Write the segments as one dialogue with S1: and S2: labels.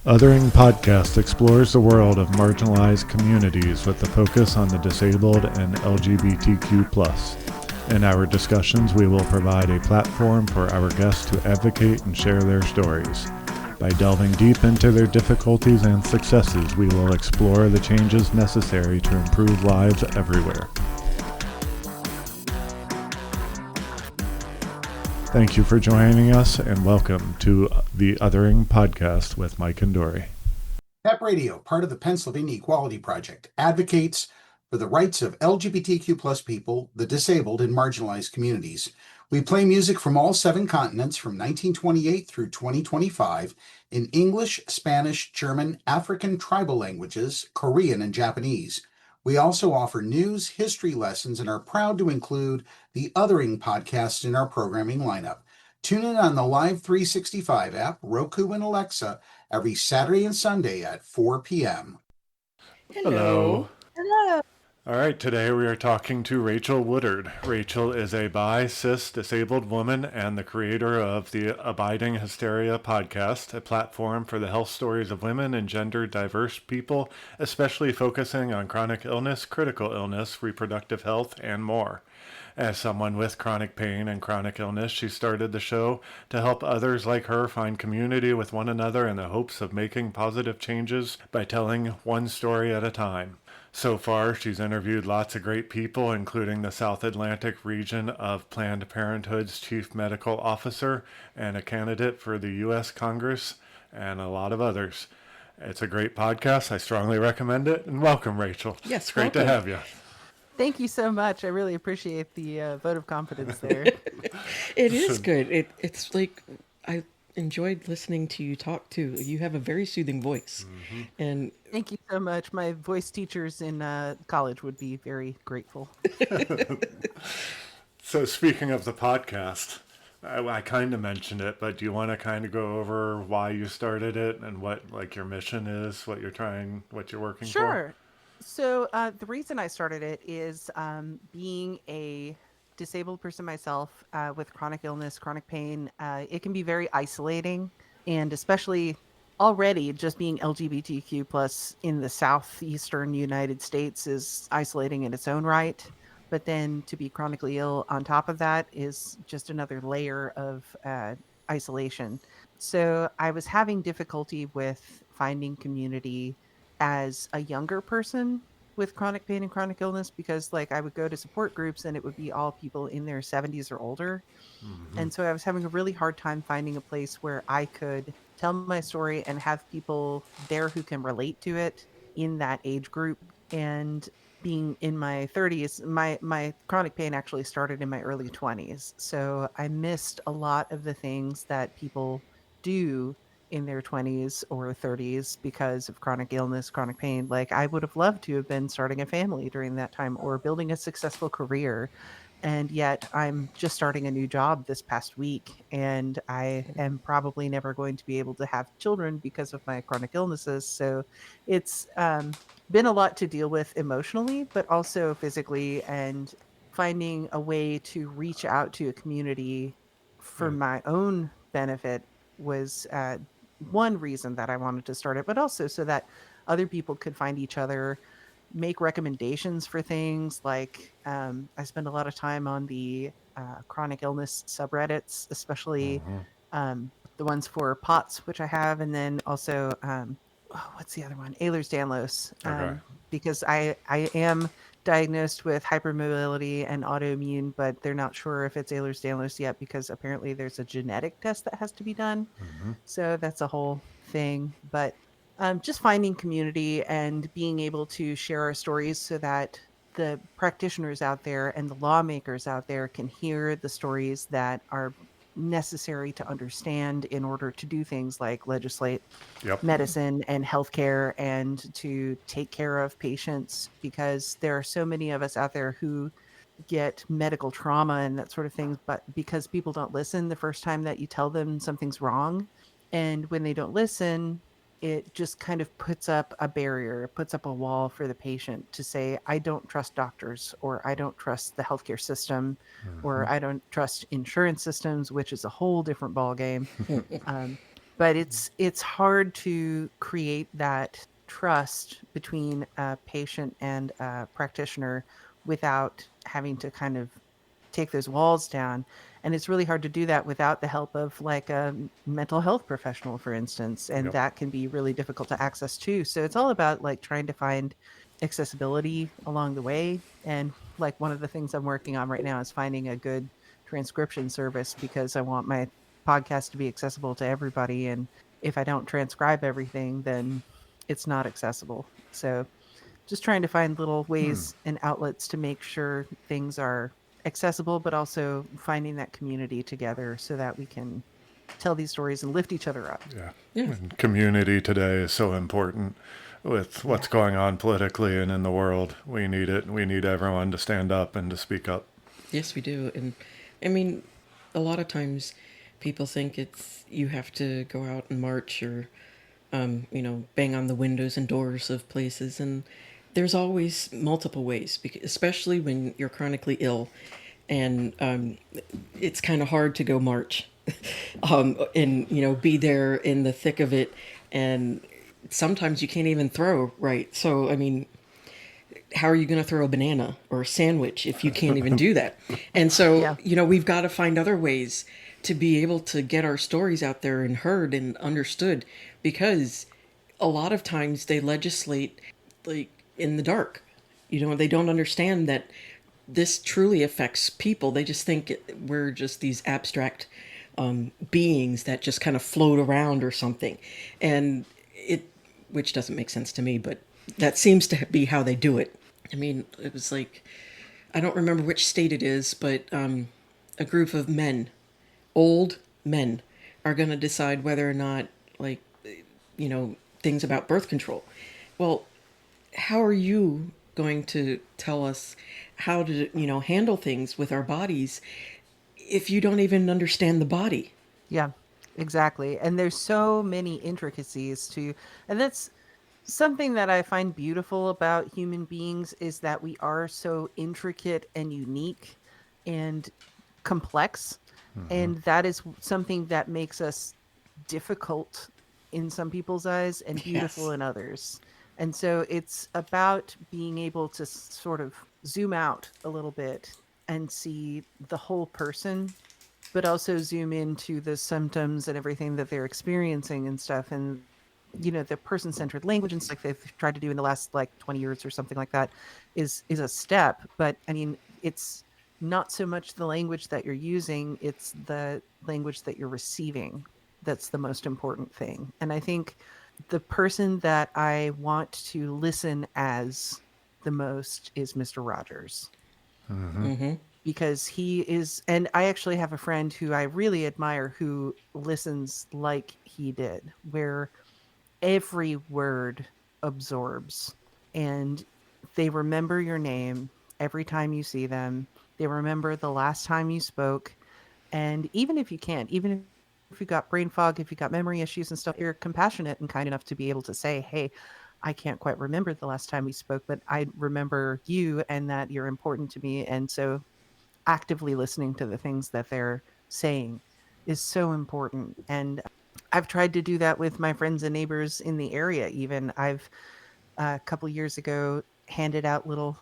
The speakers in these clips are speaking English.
S1: Othering Podcast explores the world of marginalized communities with a focus on the disabled and LGBTQ+. In our discussions, we will provide a platform for our guests to advocate and share their stories. By delving deep into their difficulties and successes, we will explore the changes necessary to improve lives everywhere. Thank you for joining us, and welcome to the Othering Podcast with Mike and Dory.
S2: PEP Radio, part of the Pennsylvania Equality Project, advocates for the rights of LGBTQ plus people, the disabled, and marginalized communities. We play music from all 7 continents from 1928 through 2025 in English, Spanish, German, African tribal languages, Korean, and Japanese. We also offer news, history lessons, and are proud to include the Othering Podcast in our programming lineup. Tune in on the Live 365 app, Roku, and Alexa every Saturday and Sunday at 4 p.m.
S1: Hello.
S3: Hello.
S1: All right, today we are talking to Rachael Woodard. Rachael is a bi, cis, disabled woman and the creator of the Abiding Hysteria Podcast, a platform for the health stories of women and gender diverse people, especially focusing on chronic illness, critical illness, reproductive health, and more. As someone with chronic pain and chronic illness, she started the show to help others like her find community with one another in the hopes of making positive changes by telling one story at a time. So far, she's interviewed lots of great people, including the South Atlantic region of Planned Parenthood's chief medical officer and a candidate for the U.S. Congress, and a lot of others. It's a great podcast. I strongly recommend it. And welcome, Rachael.
S3: Yes,
S1: it's great to have you.
S3: Thank you so much. I really appreciate the vote of confidence there.
S4: It is good. It's like I enjoyed listening to you talk too. You have a very soothing voice.
S1: Mm-hmm.
S4: And
S3: thank you so much. My voice teachers in college would be very grateful.
S1: So speaking of the podcast, I kind of mentioned it, but do you want to kind of go over why you started it and what like your mission is, what you're working for?
S3: Sure. So the reason I started it is being a disabled person myself with chronic illness, chronic pain. It can be very isolating, and especially already just being LGBTQ plus in the southeastern United States is isolating in its own right. But then to be chronically ill on top of that is just another layer of isolation. So I was having difficulty with finding community as a younger person with chronic pain and chronic illness, because like I would go to support groups and it would be all people in their 70s or older. Mm-hmm. And so I was having a really hard time finding a place where I could tell my story and have people there who can relate to it in that age group. And being in my 30s, my chronic pain actually started in my early 20s. So I missed a lot of the things that people do in their 20s or 30s because of chronic illness, chronic pain. Like I would have loved to have been starting a family during that time or building a successful career. And yet I'm just starting a new job this past week, and I am probably never going to be able to have children because of my chronic illnesses. So it's been a lot to deal with emotionally, but also physically, and finding a way to reach out to a community for my own benefit was one reason that I wanted to start it, but also so that other people could find each other, make recommendations for things. Like I spend a lot of time on the chronic illness subreddits, especially the ones for POTS, which I have, and then also what's the other one? Ehlers-Danlos, because I am diagnosed with hypermobility and autoimmune, but they're not sure if it's Ehlers-Danlos yet because apparently there's a genetic test that has to be done. Mm-hmm. So that's a whole thing. But just finding community and being able to share our stories so that the practitioners out there and the lawmakers out there can hear the stories that are necessary to understand in order to do things like legislate medicine and healthcare and to take care of patients, because there are so many of us out there who get medical trauma and that sort of thing, but because people don't listen the first time that you tell them something's wrong, and when they don't listen, it just kind of puts up a barrier, puts up a wall for the patient to say, I don't trust doctors, or I don't trust the healthcare system, or I don't trust insurance systems, which is a whole different ballgame. but it's hard to create that trust between a patient and a practitioner without having to kind of take those walls down. And it's really hard to do that without the help of like a mental health professional, for instance, and
S1: Yep.
S3: that can be really difficult to access too. So it's all about like trying to find accessibility along the way. And like one of the things I'm working on right now is finding a good transcription service, because I want my podcast to be accessible to everybody. And if I don't transcribe everything, then it's not accessible. So just trying to find little ways and outlets to make sure things are accessible, but also finding that community together so that we can tell these stories and lift each other up.
S1: Yeah.
S4: Yeah.
S1: And community today is so important with what's going on politically and in the world. We need it. We need everyone to stand up and to speak up.
S4: Yes, we do. And I mean, a lot of times people think it's you have to go out and march or, bang on the windows and doors of places. And there's always multiple ways, especially when you're chronically ill. And it's kind of hard to go march and, be there in the thick of it. And sometimes you can't even throw right. So, I mean, how are you going to throw a banana or a sandwich if you can't even do that? And so,
S3: Yeah.
S4: We've got to find other ways to be able to get our stories out there and heard and understood, because a lot of times they legislate like in the dark. They don't understand that this truly affects people. They just think we're just these abstract beings that just kind of float around or something. And which doesn't make sense to me, but that seems to be how they do it. I mean, it was like, I don't remember which state it is, but a group of men, old men, are going to decide whether or not, like, things about birth control. Well, how are you going to tell us how to, handle things with our bodies if you don't even understand the body?
S3: Yeah, exactly. And there's so many intricacies and that's something that I find beautiful about human beings, is that we are so intricate and unique and complex. And that is something that makes us difficult in some people's eyes and beautiful
S4: Yes.
S3: in others. And so it's about being able to sort of zoom out a little bit and see the whole person, but also zoom into the symptoms and everything that they're experiencing and stuff. And, the person-centered language and stuff they've tried to do in the last like 20 years or something like that is a step. But I mean, it's not so much the language that you're using, it's the language that you're receiving that's the most important thing. And I think the person that I want to listen as the most is Mr. Rogers,
S4: Mm-hmm.
S3: because he is, and I actually have a friend who I really admire who listens like he did, where every word absorbs, and they remember your name every time you see them. They remember the last time you spoke. And even if you can't, even if you've got brain fog, if you've got memory issues and stuff, you're compassionate and kind enough to be able to say, hey, I can't quite remember the last time we spoke, but I remember you and that you're important to me. And so actively listening to the things that they're saying is so important. And I've tried to do that with my friends and neighbors in the area. Even I've a couple years ago handed out little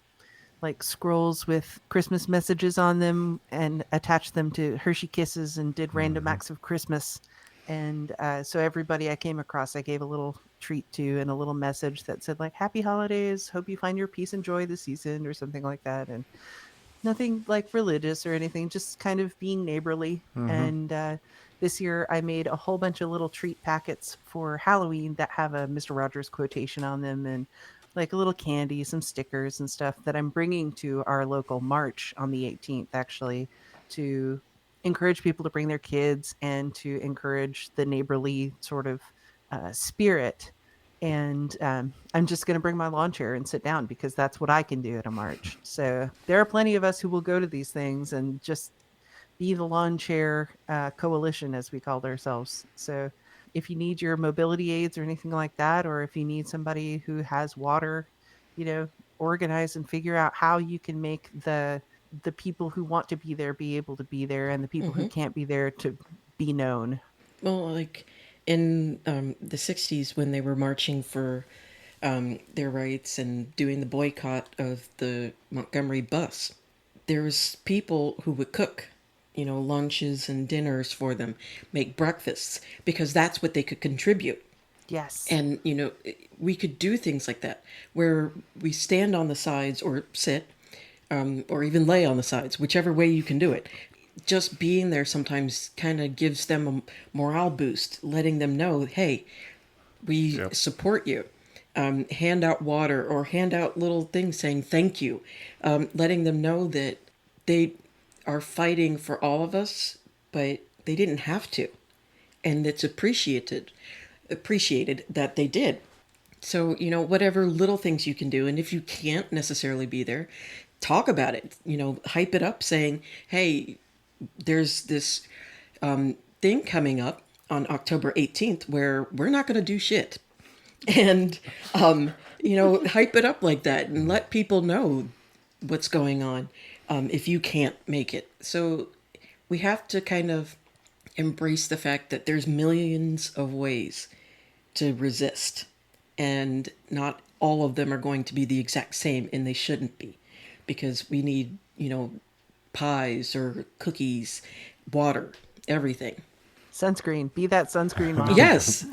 S3: like scrolls with Christmas messages on them and attached them to Hershey Kisses and did random acts of Christmas. And so everybody I came across, I gave a little treat to and a little message that said like, happy holidays. Hope you find your peace and joy this season or something like that. And nothing like religious or anything, just kind of being neighborly. And this year I made a whole bunch of little treat packets for Halloween that have a Mr. Rogers quotation on them, and like a little candy, some stickers and stuff that I'm bringing to our local march on the 18th, actually, to encourage people to bring their kids and to encourage the neighborly sort of spirit. And I'm just going to bring my lawn chair and sit down because that's what I can do at a march. So there are plenty of us who will go to these things and just be the lawn chair coalition, as we called ourselves. So if you need your mobility aids or anything like that, or if you need somebody who has water, organize and figure out how you can make the people who want to be able to be there, and the people who can't be there to be known.
S4: Well, like, in the 60s when they were marching for their rights and doing the boycott of the Montgomery bus, there was people who would cook, lunches and dinners for them, make breakfasts, because that's what they could contribute.
S3: Yes.
S4: And, we could do things like that, where we stand on the sides or sit, or even lay on the sides, whichever way you can do it. Just being there sometimes kind of gives them a morale boost, letting them know, hey, we support you. Hand out water or hand out little things saying thank you, letting them know that they are fighting for all of us, but they didn't have to. And it's appreciated that they did. So, whatever little things you can do. And if you can't necessarily be there, talk about it, hype it up saying, hey, there's this thing coming up on October 18th where we're not going to do shit. And, hype it up like that and let people know what's going on if you can't make it. So we have to kind of embrace the fact that there's millions of ways to resist. And not all of them are going to be the exact same, and they shouldn't be. Because we need, pies or cookies, water, everything.
S3: Sunscreen. Be that sunscreen mom.
S4: Yes.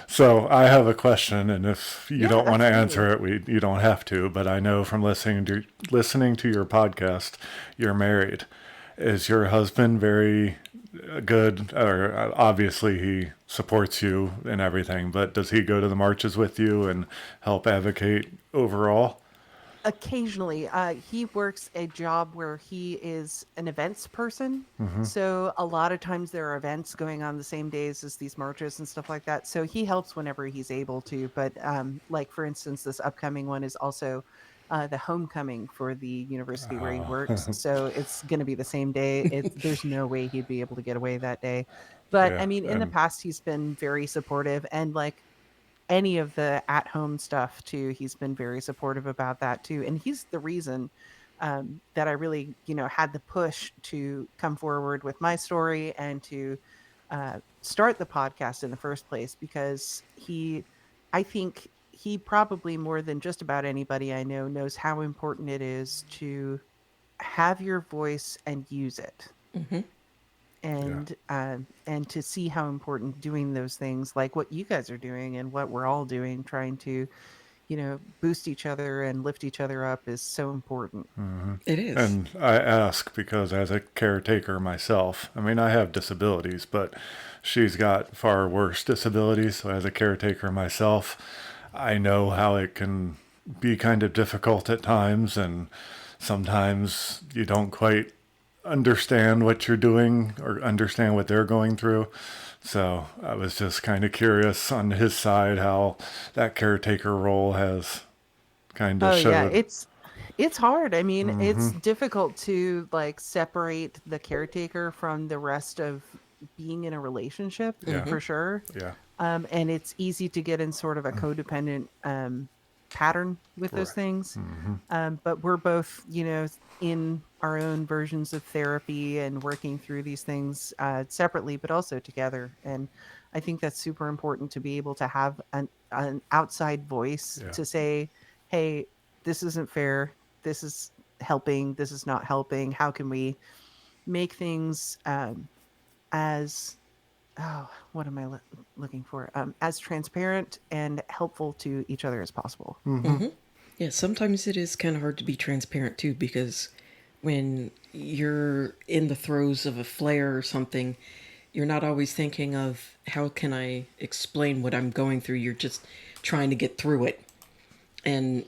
S1: So I have a question, and if you don't want to answer it, you don't have to. But I know from listening to your podcast, you're married. Is your husband very good? Or obviously he supports you and everything, but does he go to the marches with you and help advocate overall?
S3: Occasionally, he works a job where he is an events person. So a lot of times there are events going on the same days as these marches and stuff like that. So he helps whenever he's able to. But like, for instance, this upcoming one is also the homecoming for the university where he works. So it's going to be the same day. There's no way he'd be able to get away that day. But
S1: Yeah,
S3: I mean, in the past, he's been very supportive, and like any of the at-home stuff too, he's been very supportive about that too. And he's the reason that I really, had the push to come forward with my story and to start the podcast in the first place, because I think he probably more than just about anybody I know knows how important it is to have your voice and use it.
S4: Mm-hmm.
S3: And to see how important doing those things like what you guys are doing and what we're all doing, trying to, boost each other and lift each other up, is so important.
S4: It is.
S1: And I ask because as a caretaker myself, I mean, I have disabilities, but she's got far worse disabilities. So as a caretaker myself, I know how it can be kind of difficult at times. And sometimes you don't quite understand what you're doing or understand what they're going through. So I was just kind of curious on his side how that caretaker role has kind of showed.
S3: Yeah, it's hard. I mean, it's difficult to like separate the caretaker from the rest of being in a relationship, for sure.
S1: Yeah.
S3: And it's easy to get in sort of a codependent pattern with those things. But we're both, in our own versions of therapy and working through these things separately, but also together. And I think that's super important to be able to have an outside voice to say, hey, this isn't fair. This is helping. This is not helping. How can we make things what am I looking for? As transparent and helpful to each other as possible.
S4: Yeah, sometimes it is kind of hard to be transparent too, because when you're in the throes of a flare or something, you're not always thinking of how can I explain what I'm going through. You're just trying to get through it. And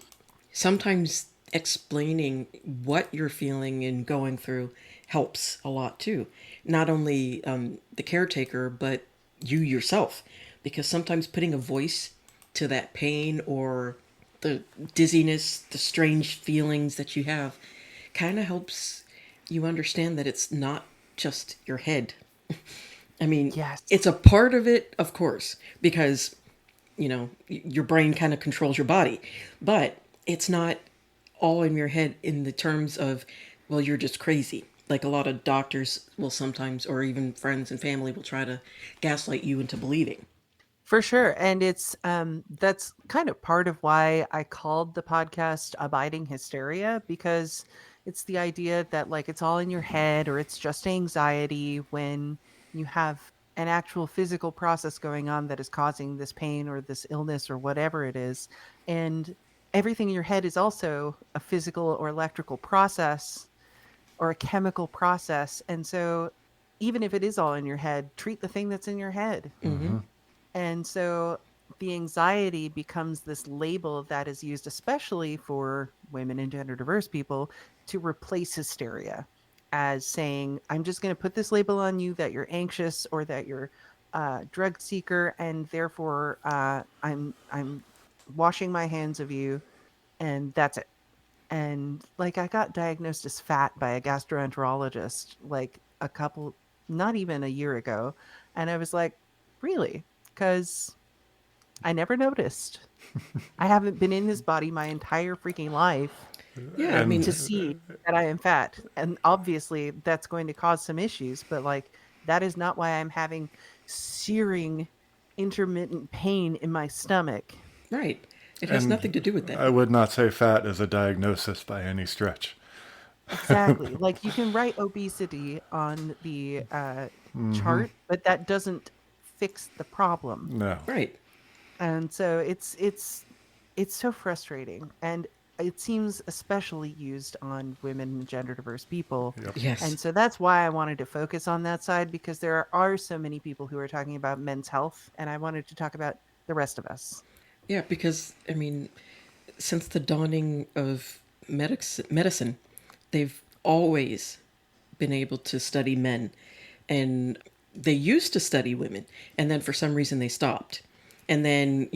S4: sometimes explaining what you're feeling and going through helps a lot too. Not only the caretaker, but you yourself. Because sometimes putting a voice to that pain or the dizziness, the strange feelings that you have, kind of helps you understand that it's not just your head. I mean,
S3: Yes.
S4: it's a part of it, of course, because, your brain kind of controls your body. But it's not all in your head in the terms of, well, you're just crazy. like a lot of doctors will sometimes, or even friends and family will try to gaslight you into believing.
S3: For sure. And it's that's kind of part of why I called the podcast Abiding Hysteria, because it's the idea that like it's all in your head or it's just anxiety when you have an actual physical process going on that is causing this pain or this illness or whatever it is. And everything in your head is also a physical or electrical process or a chemical process. And so even if it is all in your head, treat the thing that's in your head. And so the anxiety becomes this label that is used especially for women and gender diverse people to replace hysteria as saying, I'm just going to put this label on you that you're anxious or that you're a drug seeker, and therefore I'm washing my hands of you, and that's it. And like I got diagnosed as fat by a gastroenterologist like a couple, not even a year ago, and I was like, really? Because I never noticed. I haven't been in this body my entire freaking life
S4: Yeah, I mean,
S3: to see that I am fat. And obviously that's going to cause some issues, but like that is not why I'm having searing intermittent pain in my stomach.
S4: right. It has
S1: And
S4: nothing to do with that.
S1: I would not say fat is a diagnosis by any stretch.
S3: Exactly. Like you can write obesity on the chart, but that doesn't fix the problem.
S1: No.
S4: Right.
S3: And so it's so frustrating, and it seems especially used on women and gender diverse people.
S1: Yep.
S4: Yes.
S3: And so that's why I wanted to focus on that side, because there are so many people who are talking about men's health, and I wanted to talk about the rest of us.
S4: Yeah, because, I mean, since the dawning of medicine, they've always been able to study men. And they used to study women. And then for some reason they stopped. And then,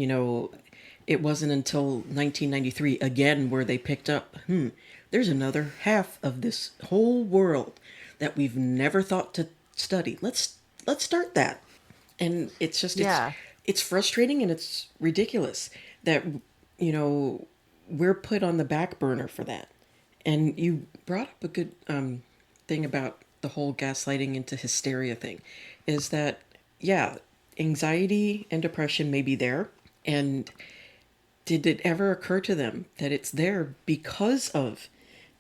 S4: it wasn't until 1993 again where they picked up, there's another half of this whole world that we've never thought to study. Let's start that. And it's just, it's frustrating and it's ridiculous that, we're put on the back burner for that. And you brought up a good thing about the whole gaslighting into hysteria thing, is that, yeah, anxiety and depression may be there. And did it ever occur to them that it's there because of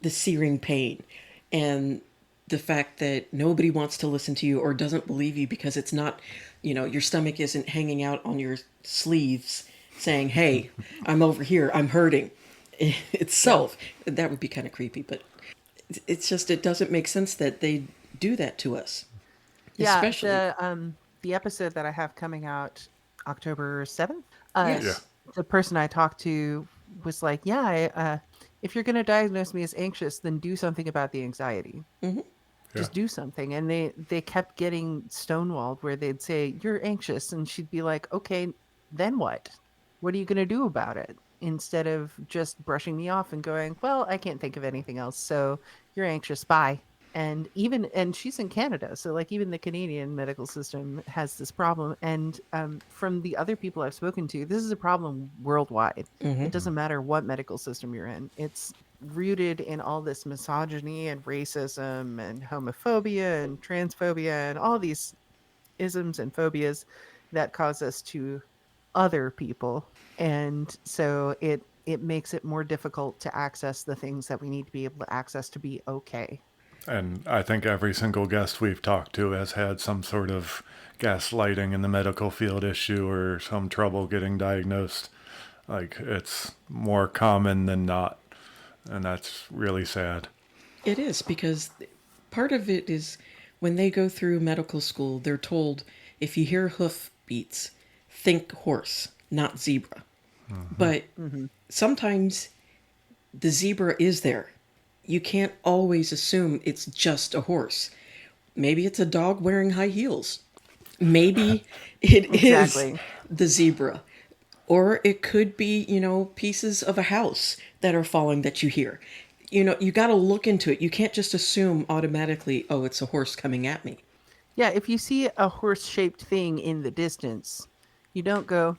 S4: the searing pain and the fact that nobody wants to listen to you or doesn't believe you because it's not, your stomach isn't hanging out on your sleeves saying, hey, I'm over here, I'm hurting itself. That would be kind of creepy, but it's just, it doesn't make sense that they do that to us.
S3: Yeah,
S4: Especially,
S3: the episode that I have coming out October 7th,
S4: Yes.
S1: Yeah.
S3: the person I talked to was like, yeah, if you're going to diagnose me as anxious, then do something about the anxiety. Just do something. And they kept getting stonewalled where they'd say, you're anxious. And she'd be like, okay, then what? What are you going to do about it? Instead of just brushing me off and going, well, I can't think of anything else. So you're anxious. Bye. And she's in Canada. So like even the Canadian medical system has this problem. And from the other people I've spoken to, this is a problem worldwide. It doesn't matter what medical system you're in. It's rooted in all this misogyny and racism and homophobia and transphobia and all these isms and phobias that cause us to other people. And so it makes it more difficult to access the things that we need to be able to access to be okay.
S1: And I think every single guest we've talked to has had some sort of gaslighting in the medical field issue or some trouble getting diagnosed. Like, it's more common than not. And that's really sad.
S4: It is, because part of it is when they go through medical school, they're told, if you hear hoof beats, think horse, not zebra. But sometimes the zebra is there. You can't always assume it's just a horse. Maybe it's a dog wearing high heels. Maybe it
S3: Exactly.
S4: is the zebra. Or it could be, pieces of a house that are falling that you hear. You got to look into it. You can't just assume automatically, oh, it's a horse coming at me.
S3: Yeah, if you see a horse-shaped thing in the distance, you don't go,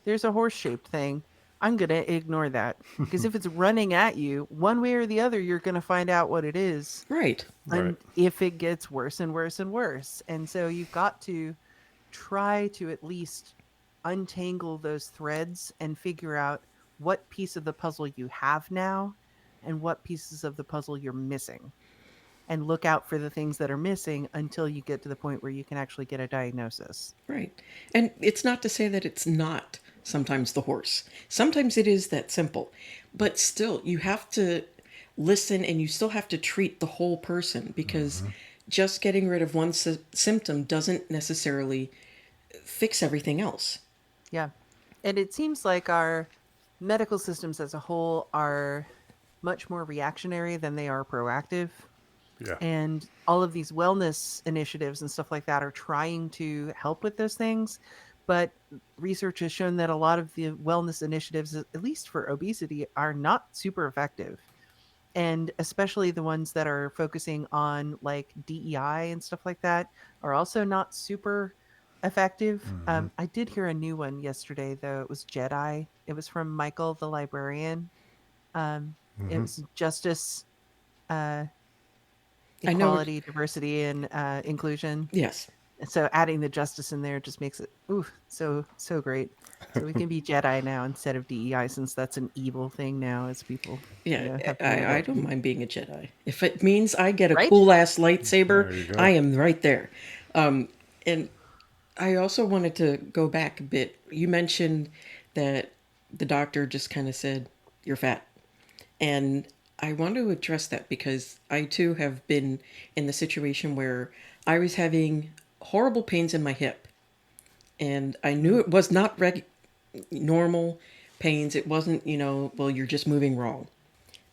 S3: there's a horse-shaped thing. I'm going to ignore that. Because if it's running at you, one way or the other, you're going to find out what it is.
S4: Right.
S3: And
S1: Right.
S3: if it gets worse and worse and worse. And so you've got to try to at least untangle those threads and figure out what piece of the puzzle you have now and what pieces of the puzzle you're missing. And look out for the things that are missing until you get to the point where you can actually get a diagnosis.
S4: Right. And it's not to say that it's not sometimes the horse. Sometimes it is that simple. But still, you have to listen and you still have to treat the whole person because just getting rid of one symptom doesn't necessarily fix everything else.
S3: Yeah. And it seems like our medical systems as a whole are much more reactionary than they are proactive.
S1: Yeah.
S3: And all of these wellness initiatives and stuff like that are trying to help with those things. But research has shown that a lot of the wellness initiatives, at least for obesity, are not super effective. And especially the ones that are focusing on like DEI and stuff like that are also not super effective. I did hear a new one yesterday, though. It was Jedi. It was from Michael, the librarian. It was justice, uh,
S4: I know.
S3: equality, diversity, and inclusion.
S4: Yes.
S3: So adding the justice in there just makes it so great. So we can be Jedi now instead of DEI, since that's an evil thing now, as people
S4: Yeah,
S3: have
S4: I don't mind being a Jedi. If it means I get a
S3: Right?
S4: cool ass
S1: There you
S4: lightsaber,
S1: go.
S4: I am right there. And I also wanted to go back a bit. You mentioned that the doctor just kind of said, "You're fat." And I want to address that because I too have been in the situation where I was having horrible pains in my hip. And I knew it was not normal pains. It wasn't, well, you're just moving wrong.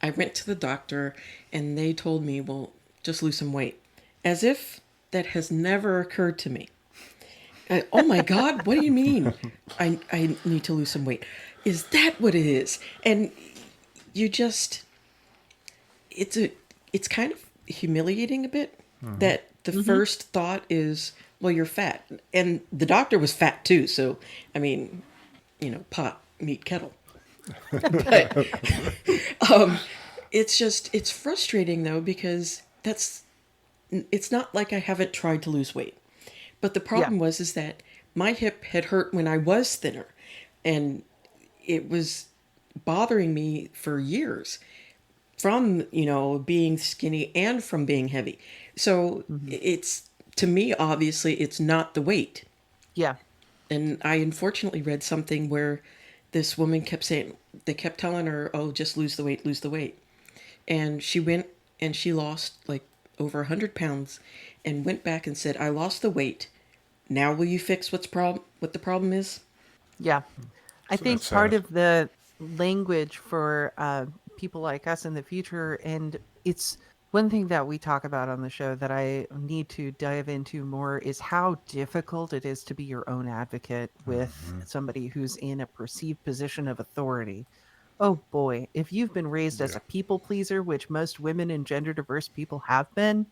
S4: I went to the doctor and they told me, well, just lose some weight. As if that has never occurred to me. Oh my God, what do you mean? I need to lose some weight. Is that what it is? And you just, it's kind of humiliating a bit that the first thought is, well, you're fat. And the doctor was fat too. So, I mean, pot, meat, kettle. But it's frustrating though, because it's not like I haven't tried to lose weight. But the problem is that my hip had hurt when I was thinner, and it was bothering me for years from, being skinny and from being heavy. So it's, to me, obviously, it's not the weight.
S3: Yeah.
S4: And I unfortunately read something where this woman they kept telling her, oh, just lose the weight, lose the weight. And she went and she lost like over 100 pounds and went back and said, I lost the weight. Now will you fix what the problem is?
S3: Yeah. I think
S1: that's
S3: part
S1: sad.
S3: of the language for people like us in the future, and it's one thing that we talk about on the show that I need to dive into more, is how difficult it is to be your own advocate with somebody who's in a perceived position of authority. Oh boy, if you've been raised as a people pleaser, which most women and gender diverse people have been,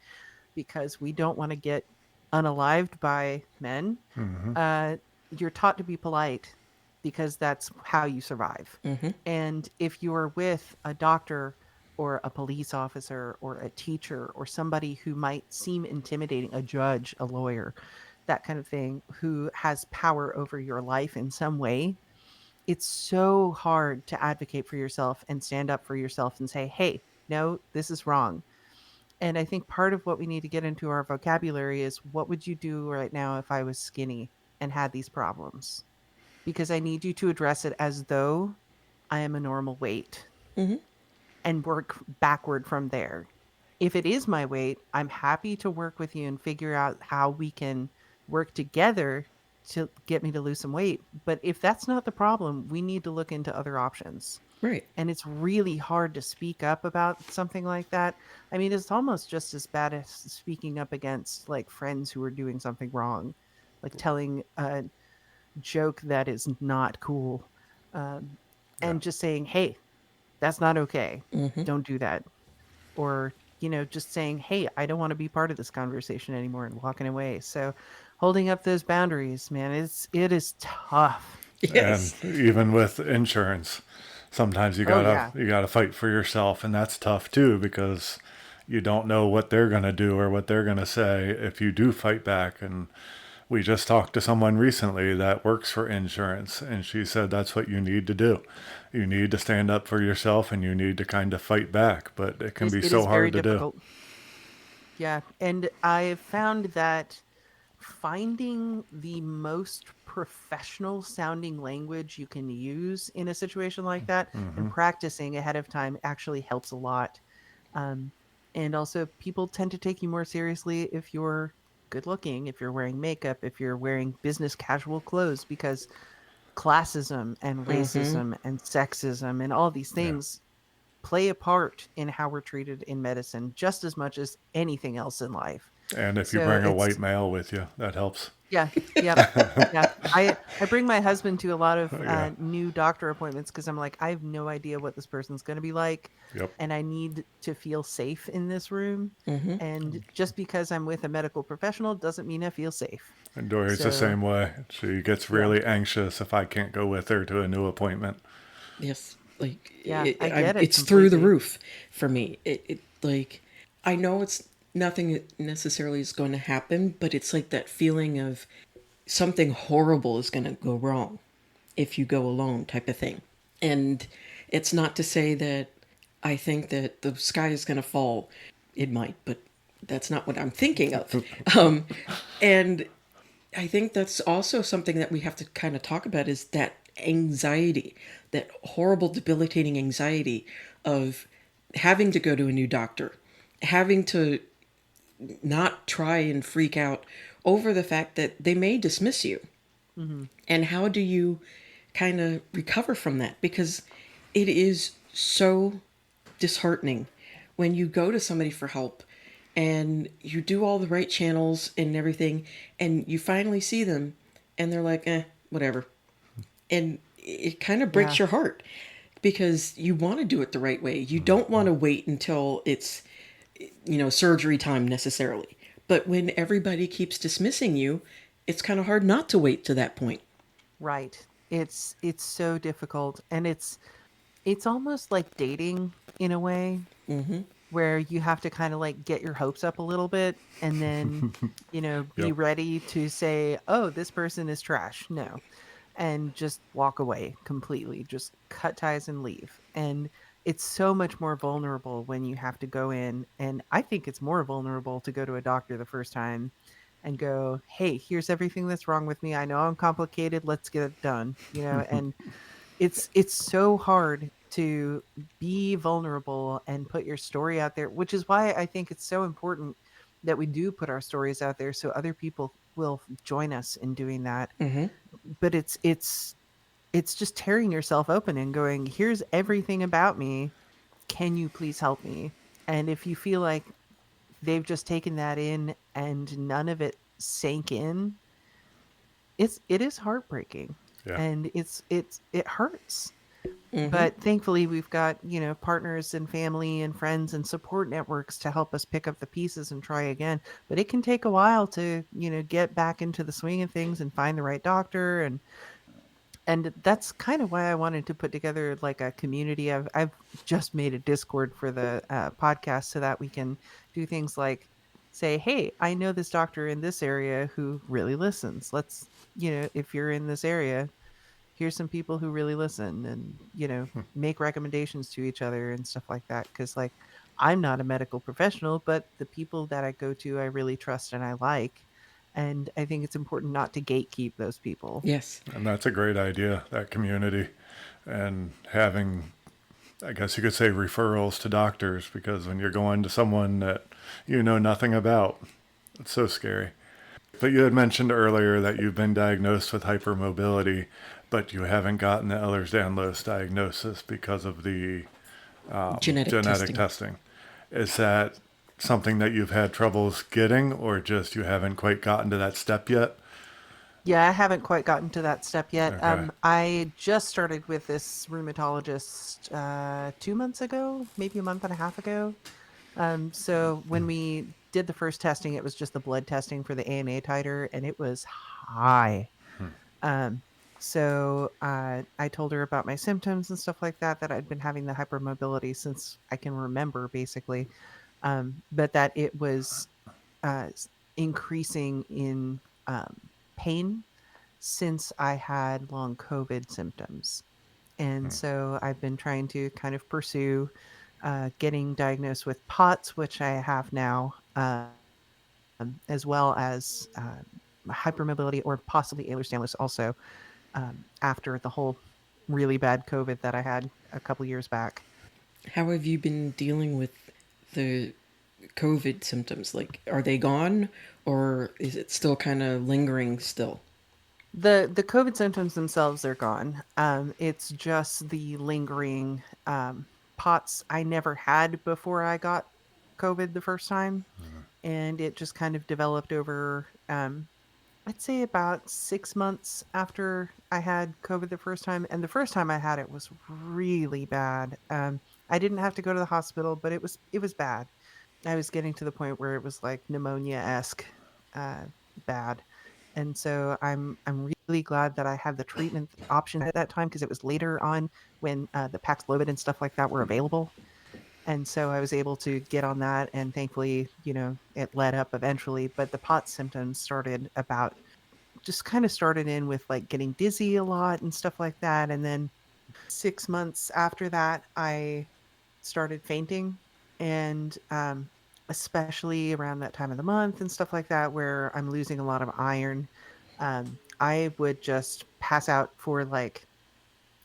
S3: because we don't want to get unalived by men, you're taught to be polite because that's how you survive. And if you're with a doctor or a police officer or a teacher or somebody who might seem intimidating, a judge, a lawyer, that kind of thing, who has power over your life in some way, it's so hard to advocate for yourself and stand up for yourself and say, hey, no, this is wrong. And I think part of what we need to get into our vocabulary is, what would you do right now if I was skinny and had these problems? Because I need you to address it as though I am a normal weight and work backward from there. If it is my weight, I'm happy to work with you and figure out how we can work together to get me to lose some weight. But if that's not the problem, we need to look into other options.
S4: Right.
S3: And it's really hard to speak up about something like that. I mean, it's almost just as bad as speaking up against like friends who are doing something wrong, like telling a joke that is not cool, and just saying, hey, that's not okay. Don't do that. Or, just saying, hey, I don't want to be part of this conversation anymore, and walking away. So holding up those boundaries, man, it is tough.
S1: And
S4: Yes.
S1: even with insurance, sometimes
S3: Oh yeah.
S1: you gotta fight for yourself, and that's tough too because you don't know what they're gonna do or what they're gonna say if you do fight back. And we just talked to someone recently that works for insurance, and she said that's what you need to do. You need to stand up for yourself, and you need to kind of fight back, but it can be
S3: It
S1: so
S3: is very
S1: hard to do.
S3: difficult. Yeah, and I've found that finding the most professional sounding language you can use in a situation like that and
S1: Hmm.
S3: practicing ahead of time actually helps a lot. Um, and also, people tend to take you more seriously if you're good looking, if you're wearing makeup, if you're wearing business casual clothes, because classism and
S4: Mm-hmm.
S3: racism and sexism and all these
S1: Yeah.
S3: things play a part in how we're treated in medicine just as much as anything else in life.
S1: And if you
S3: So
S1: bring a white
S3: it's
S1: male with you, that helps.
S3: yeah, yep, yeah. I bring my husband to a lot of
S1: Yeah.
S3: new doctor appointments because I'm like, I have no idea what this person's going to be like,
S1: Yep.
S3: and I need to feel safe in this room.
S4: Mm-hmm.
S3: And just because I'm with a medical professional doesn't mean I feel safe.
S1: And Dory's the
S3: So
S1: same way. She gets
S3: yeah,
S1: really anxious if I can't go with her to a new appointment.
S4: Yes. Like
S3: yeah, I get it
S4: it's through the
S3: completely.
S4: roof for me. It like I know it's nothing that necessarily is going to happen, but it's like that feeling of something horrible is going to go wrong if you go alone type of thing. And it's not to say that I think that the sky is going to fall. It might, but that's not what I'm thinking of. Um, and I think that's also something that we have to kind of talk about is that anxiety, that horrible, debilitating anxiety of having to go to a new doctor, having to not try and freak out over the fact that they may dismiss you.
S3: Hmm.
S4: And how do you kind of recover from that? Because it is so disheartening when you go to somebody for help and you do all the right channels and everything, and you finally see them and they're like, whatever. And it kind of
S3: Yeah,
S4: breaks your heart because you want to do it the right way. You don't want to wait until it's, surgery time necessarily. But when everybody keeps dismissing you, it's kind of hard not to wait to that point.
S3: right. It's so difficult, and it's almost like dating in a way
S4: Mm-hmm.
S3: where you have to kind of like get your hopes up a little bit and then, be
S1: Yep.
S3: ready to say, oh, this person is trash. No. And just walk away completely, just cut ties and leave. And it's so much more vulnerable when you have to go in. And I think it's more vulnerable to go to a doctor the first time and go, hey, here's everything that's wrong with me. I know I'm complicated. Let's get it done. And it's so hard to be vulnerable and put your story out there, which is why I think it's so important that we do put our stories out there so other people will join us in doing that.
S4: Mm-hmm.
S3: But it's just tearing yourself open and going, here's everything about me, can you please help me? And if you feel like they've just taken that in and none of it sank in, it is heartbreaking,
S1: Yeah.
S3: and it hurts.
S4: Mm-hmm.
S3: But thankfully we've got, partners and family and friends and support networks to help us pick up the pieces and try again. But it can take a while to, get back into the swing of things and find the right doctor. And that's kind of why I wanted to put together like a community. I've just made a Discord for the podcast so that we can do things like say, hey, I know this doctor in this area who really listens. Let's, if you're in this area, here's some people who really listen, and make recommendations to each other and stuff like that. Because like, I'm not a medical professional, but the people that I go to I really trust and I like, and I think it's important not to gatekeep those people.
S4: Yes.
S1: And that's a great idea, that community. And having, I guess you could say, referrals to doctors, because when you're going to someone that you know nothing about, it's so scary. But you had mentioned earlier that you've been diagnosed with hypermobility, but you haven't gotten the Ehlers-Danlos diagnosis because of the
S4: Genetic
S1: genetic
S4: testing.
S1: testing. Is that something that you've had troubles getting, or just you haven't quite gotten to that step yet?
S3: Yeah, I haven't quite gotten to that step yet.
S1: Okay.
S3: I just started with this rheumatologist 2 months ago, maybe a month and a half ago. So when we did the first testing, it was just the blood testing for the ANA titer, and it was high.
S1: Hmm.
S3: Um, So I told her about my symptoms and stuff like that, that I'd been having the hypermobility since I can remember, basically, but that it was increasing in pain since I had long COVID symptoms. And so I've been trying to kind of pursue getting diagnosed with POTS, which I have now, as well as hypermobility or possibly Ehlers-Danlos also, after the whole really bad COVID that I had a couple years back.
S4: How have you been dealing with the COVID symptoms? Like, are they gone, or is it still kind of lingering still?
S3: The COVID symptoms themselves are gone. It's just the lingering POTS I never had before I got COVID the first time, and it just kind of developed over I'd say about 6 months after I had COVID the first time. And the first time I had it was really bad. I didn't have to go to the hospital, but it was bad. I was getting to the point where it was like pneumonia-esque uh, bad. And so I'm really glad that I had the treatment option at that time, because it was later on when the Paxlovid and stuff like that were available. And so I was able to get on that, and thankfully, it led up eventually. But the POTS symptoms started about just kind of started in with like getting dizzy a lot and stuff like that. And then 6 months after that, I started fainting. And especially around that time of the month and stuff like that, where I'm losing a lot of iron, I would just pass out for like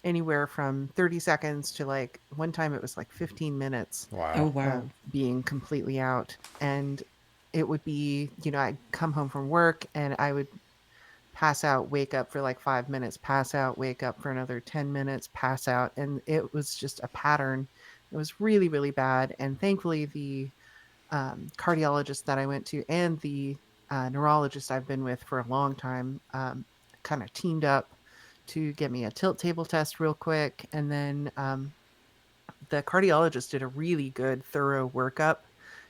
S3: anywhere from 30 seconds to like one time it was like 15 minutes
S4: Oh,
S1: Wow.
S4: wow.
S3: of being completely out. And it would be, I'd come home from work and I would pass out, wake up for like 5 minutes, pass out, wake up for another 10 minutes, pass out. And it was just a pattern. It was really, really bad. And thankfully, the cardiologist that I went to and the neurologist I've been with for a long time kind of teamed up to get me a tilt table test real quick. And then the cardiologist did a really good, thorough workup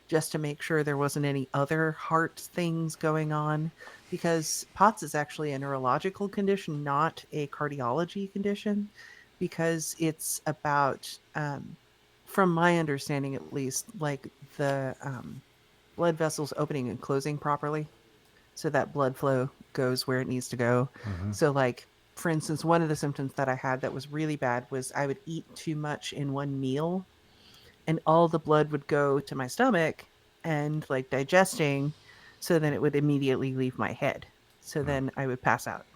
S3: just to make sure there wasn't any other heart things going on, because POTS is actually a neurological condition, not a cardiology condition, because it's about, from my understanding at least, like the blood vessels opening and closing properly so that blood flow goes where it needs to go. So, like, for instance, one of the symptoms that I had that was really bad was I would eat too much in one meal, and all the blood would go to my stomach and like digesting, so then it would immediately leave my head, so then I would pass out.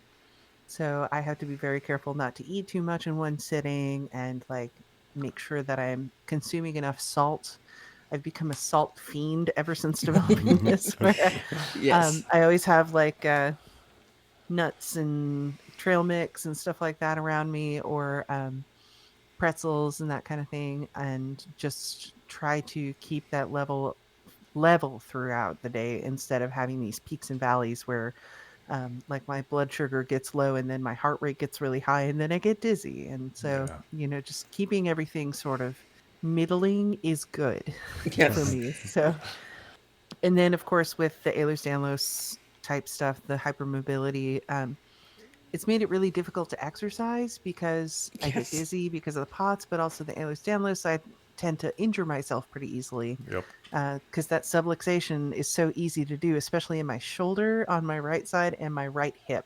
S3: So I have to be very careful not to eat too much in one sitting, and like make sure that I'm consuming enough salt. I've become a salt fiend ever since developing this, where
S4: Yes.
S3: I always have like nuts and trail mix and stuff like that around me, or pretzels and that kind of thing, and just try to keep that level throughout the day, instead of having these peaks and valleys where like my blood sugar gets low and then my heart rate gets really high and then I get dizzy. And so,
S1: Yeah.
S3: just keeping everything sort of middling is good for
S4: Yes.
S3: me. So, and then of course with the Ehlers-Danlos type stuff, the hypermobility, it's made it really difficult to exercise because I get
S4: Yes.
S3: dizzy because of the POTS, but also the Ehlers-Danlos. I tend to injure myself pretty easily
S1: Yep.
S3: because that subluxation is so easy to do, especially in my shoulder on my right side and my right hip,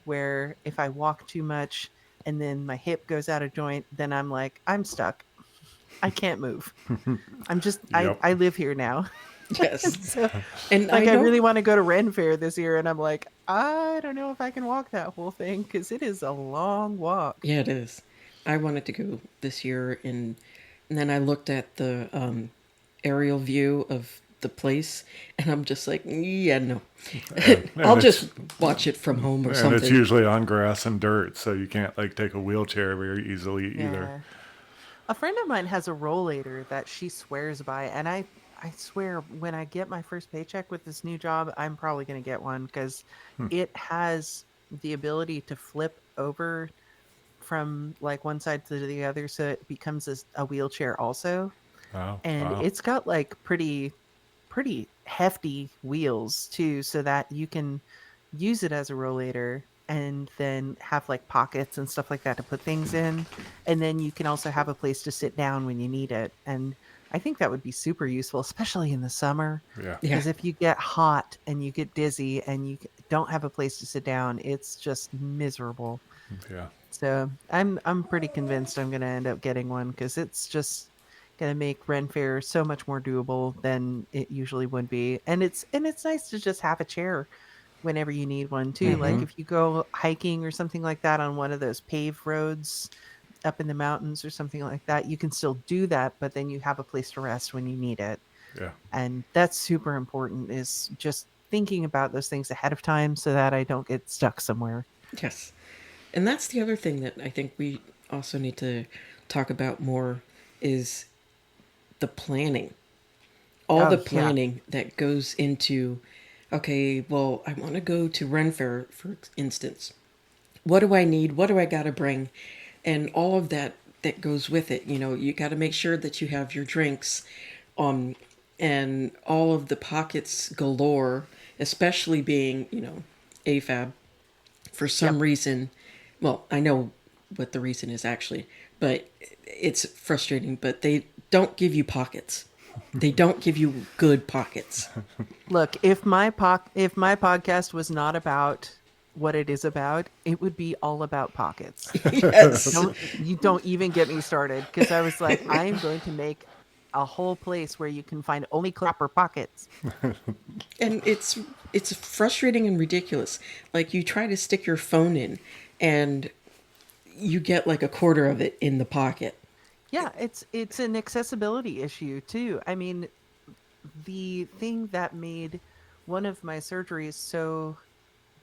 S3: where if I walk too much and then my hip goes out of joint, then I'm like, I'm stuck. I can't move. I'm just,
S1: Yep.
S3: I live here now.
S4: Yes.
S3: So,
S4: And I
S3: like, I
S4: know,
S3: really want to go to Ren Fair this year, and I'm like, I don't know if I can walk that whole thing because it is a long walk.
S4: yeah, it is. I wanted to go this year, and then I looked at the aerial view of the place, and I'm just like, yeah, no.
S1: And
S4: I'll
S1: it's-
S4: just watch it from home or
S1: And
S4: something.
S1: it's usually on grass and dirt, so you can't like take a wheelchair very easily either.
S3: Yeah. A friend of mine has a rollator that she swears by, and I swear when I get my first paycheck with this new job, I'm probably going to get one because it has the ability to flip over from like one side to the other, so it becomes a wheelchair also.
S1: Oh,
S3: And
S1: wow.
S3: it's got like pretty hefty wheels too, so that you can use it as a rollator. And and then have like pockets and stuff like that to put things in. And then you can also have a place to sit down when you need it. And I think that would be super useful, especially in the summer.
S1: Yeah.
S4: Yeah.
S3: Because if you get hot and you get dizzy and you don't have a place to sit down, it's just miserable.
S1: Yeah.
S3: So I'm pretty convinced I'm going to end up getting one because it's just going to make Ren Fair so much more doable than it usually would be. And it's nice to just have a chair whenever you need one too. Like
S1: Mhm.
S3: if you go hiking or something like that on one of those paved roads up in the mountains or something like that, you can still do that, but then you have a place to rest when you need it.
S1: Yeah.
S3: And that's super important, is just thinking about those things ahead of time so that I don't get stuck somewhere.
S4: Yes. And that's the other thing that I think we also need to talk about more is the planning. All
S3: Oh,
S4: the
S3: yeah.
S4: planning that goes into, okay, well, I want to go to Ren Fair, for instance. What do I need? What do I got to bring? And all of that goes with it. You know, you got to make sure that you have your drinks, and all of the pockets galore, especially being, you know, AFAB. For some
S3: Yep.
S4: reason, well, I know what the reason is actually, but it's frustrating, but they don't give you pockets. They don't give you good pockets.
S3: Look, if my podcast was not about what it is about, it would be all about pockets.
S4: Yes.
S3: You don't even get me started, because I was like, I am going to make a whole place where you can find only copper pockets.
S4: And it's frustrating and ridiculous. Like you try to stick your phone in and you get like a quarter of it in the pocket.
S3: Yeah, it's an accessibility issue too. I mean, the thing that made one of my surgeries so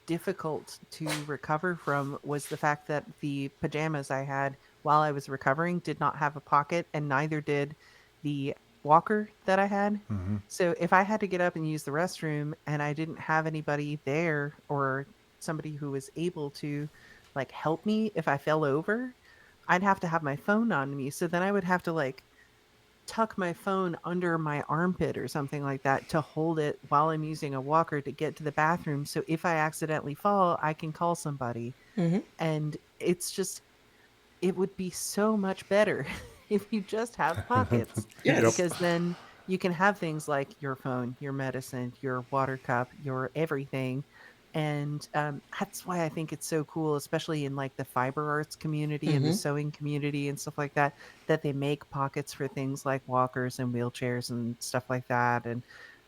S3: difficult to recover from was the fact that the pajamas I had while I was recovering did not have a pocket, and neither did the walker that I had.
S1: Mhm.
S3: So if I had to get up and use the restroom and I didn't have anybody there, or somebody who was able to like help me if I fell over, I'd have to have my phone on me. So then I would have to like tuck my phone under my armpit or something like that to hold it while I'm using a walker to get to the bathroom. So if I accidentally fall, I can call somebody.
S4: Mm-hmm.
S3: And it's just, it would be so much better if you just have pockets,
S4: Yes.
S3: because then you can have things like your phone, your medicine, your water cup, your everything. And that's why I think it's so cool, especially in like the fiber arts community and the
S4: Mm-hmm.
S3: sewing community and stuff like that, that they make pockets for things like walkers and wheelchairs and stuff like that.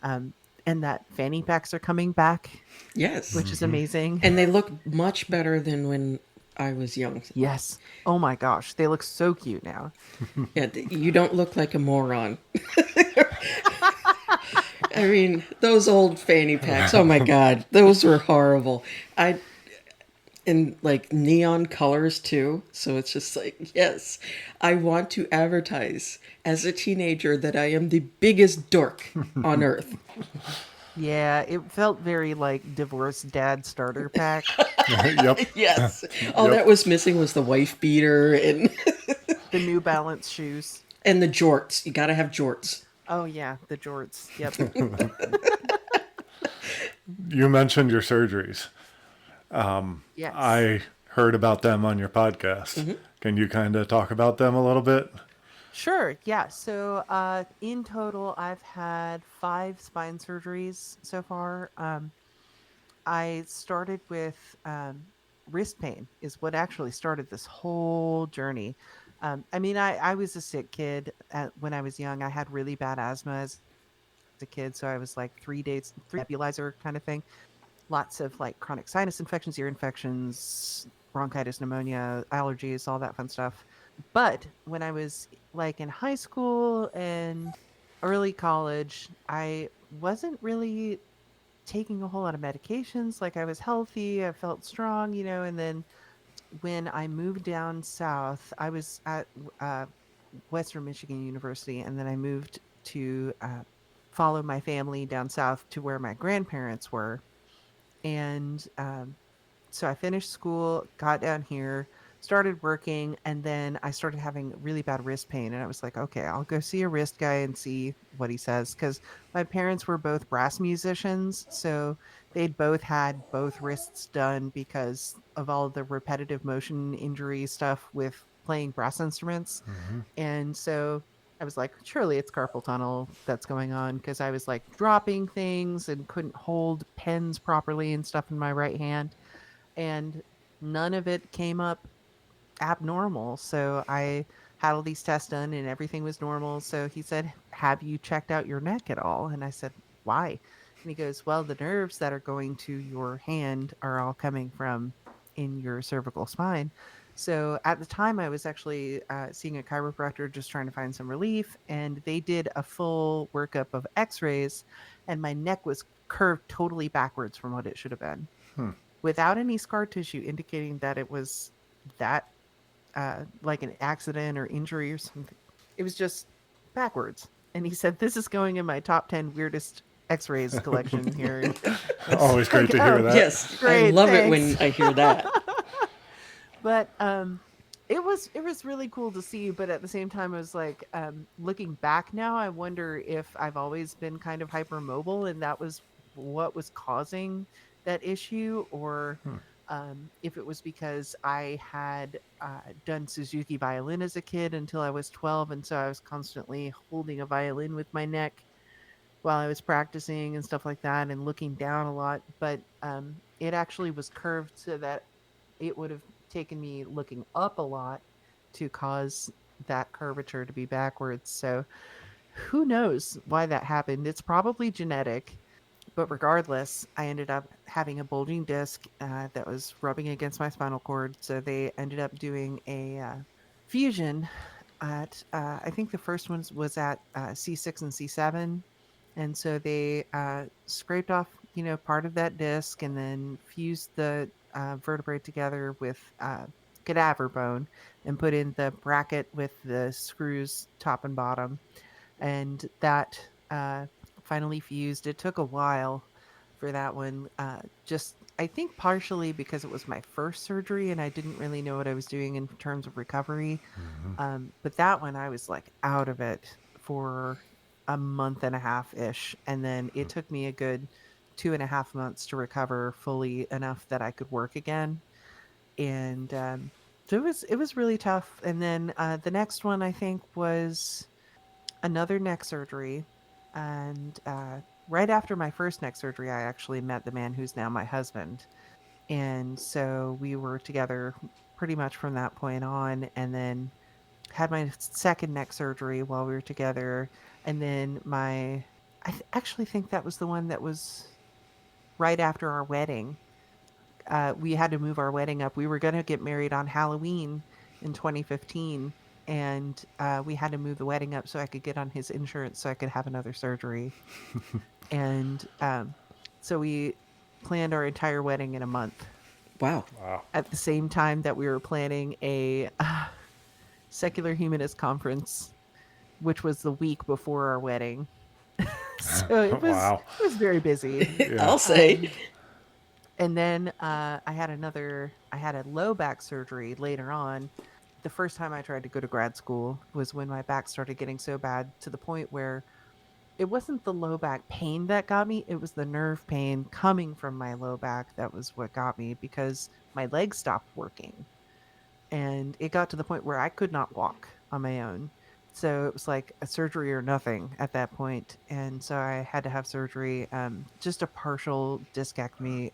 S3: Um, and that fanny packs are coming back,
S4: Yes.
S3: which is amazing.
S4: And they look much better than when I was young.
S3: Yes. Oh my gosh, they look so cute now.
S4: Yeah, you don't look like a moron. I mean, those old fanny packs. Oh my god, those were horrible. In like neon colors too. So it's just like, yes, I want to advertise as a teenager that I am the biggest dork on earth.
S3: Yeah, it felt very like divorced dad starter pack.
S1: Yep.
S4: Yes. All
S1: Yep.
S4: that was missing was the wife beater and
S3: The New Balance shoes.
S4: and the jorts. You gotta have jorts.
S3: Oh yeah, the jorts. Yep.
S1: You mentioned your surgeries.
S3: Yes.
S1: I heard about them on your podcast. Can you kind of talk about them a little bit?
S3: Sure. Yeah. So in total, I've had 5 spine surgeries so far. I started with wrist pain, is what actually started this whole journey. I mean, I was a sick kid when I was young. I had really bad asthma as a kid, so I was like 3 days, 3 nebulizer kind of thing. Lots of like chronic sinus infections, ear infections, bronchitis, pneumonia, allergies, all that fun stuff. But when I was like in high school and early college, I wasn't really taking a whole lot of medications. Like I was healthy, I felt strong, and then when I moved down south, I was at Western Michigan University, and then I moved to follow my family down south to where my grandparents were. And so I finished school, got down here, started working, and then I started having really bad wrist pain. And I was like, okay, I'll go see a wrist guy and see what he says. Because my parents were both brass musicians. So They'd both had both wrists done because of all the repetitive motion injury stuff with playing brass instruments.
S1: Hmm.
S3: And so I was like, surely it's carpal tunnel that's going on, because I was like dropping things and couldn't hold pens properly and stuff in my right hand. And none of it came up abnormal. So I had all these tests done and everything was normal. So he said, have you checked out your neck at all? And I said, why? And he goes, well, the nerves that are going to your hand are all coming from in your cervical spine. So at the time, I was actually seeing a chiropractor just trying to find some relief. And they did a full workup of x rays, and my neck was curved totally backwards from what it should have been,
S1: Hmm.
S3: without any scar tissue indicating that it was that like an accident or injury or something. It was just backwards. And he said, this is going in my top 10 weirdest x-rays collection here.
S1: Always great
S3: like,
S1: to hear
S3: oh,
S1: that.
S4: Yes, I
S3: Great,
S4: love it
S3: thanks.
S4: when I hear that.
S3: But it was really cool to see. But at the same time, I was like, looking back now, I wonder if I've always been kind of hypermobile and that was what was causing that issue, or
S1: Hmm.
S3: if it was because I had done Suzuki violin as a kid until I was 12, and so I was constantly holding a violin with my neck while I was practicing and stuff like that, and looking down a lot. But it actually was curved so that it would have taken me looking up a lot to cause that curvature to be backwards. So who knows why that happened? It's probably genetic. But regardless, I ended up having a bulging disc that was rubbing against my spinal cord. So they ended up doing a fusion at, I think the first one was at C6 and C7. And so they scraped off, part of that disc and then fused the vertebrae together with cadaver bone and put in the bracket with the screws top and bottom. And that finally fused. It took a while for that one. Just, I think, partially because it was my first surgery and I didn't really know what I was doing in terms of recovery.
S1: Hmm.
S3: But that one, I was like out of it for a month and a half ish. And then it took me a good 2.5 months to recover fully enough that I could work again. And so it was really tough. And then the next one, I think, was another neck surgery. And right after my first neck surgery, I actually met the man who's now my husband. And so we were together pretty much from that point on. And then had my second neck surgery while we were together. And then actually think that was the one that was right after our wedding. We had to move our wedding up. We were going to get married on Halloween in 2015, and we had to move the wedding up so I could get on his insurance so I could have another surgery. And so we planned our entire wedding in a month
S4: Wow.
S1: Wow.
S3: at the same time that we were planning a secular humanist conference, which was the week before our wedding. So it was
S1: Wow.
S3: it was very busy.
S1: Yeah.
S4: I'll say.
S3: And then I had a low back surgery later on. The first time I tried to go to grad school was when my back started getting so bad to the point where it wasn't the low back pain that got me. It was the nerve pain coming from my low back that was what got me, because my legs stopped working. And it got to the point where I could not walk on my own. So it was like a surgery or nothing at that point. And so I had to have surgery, just a partial discectomy.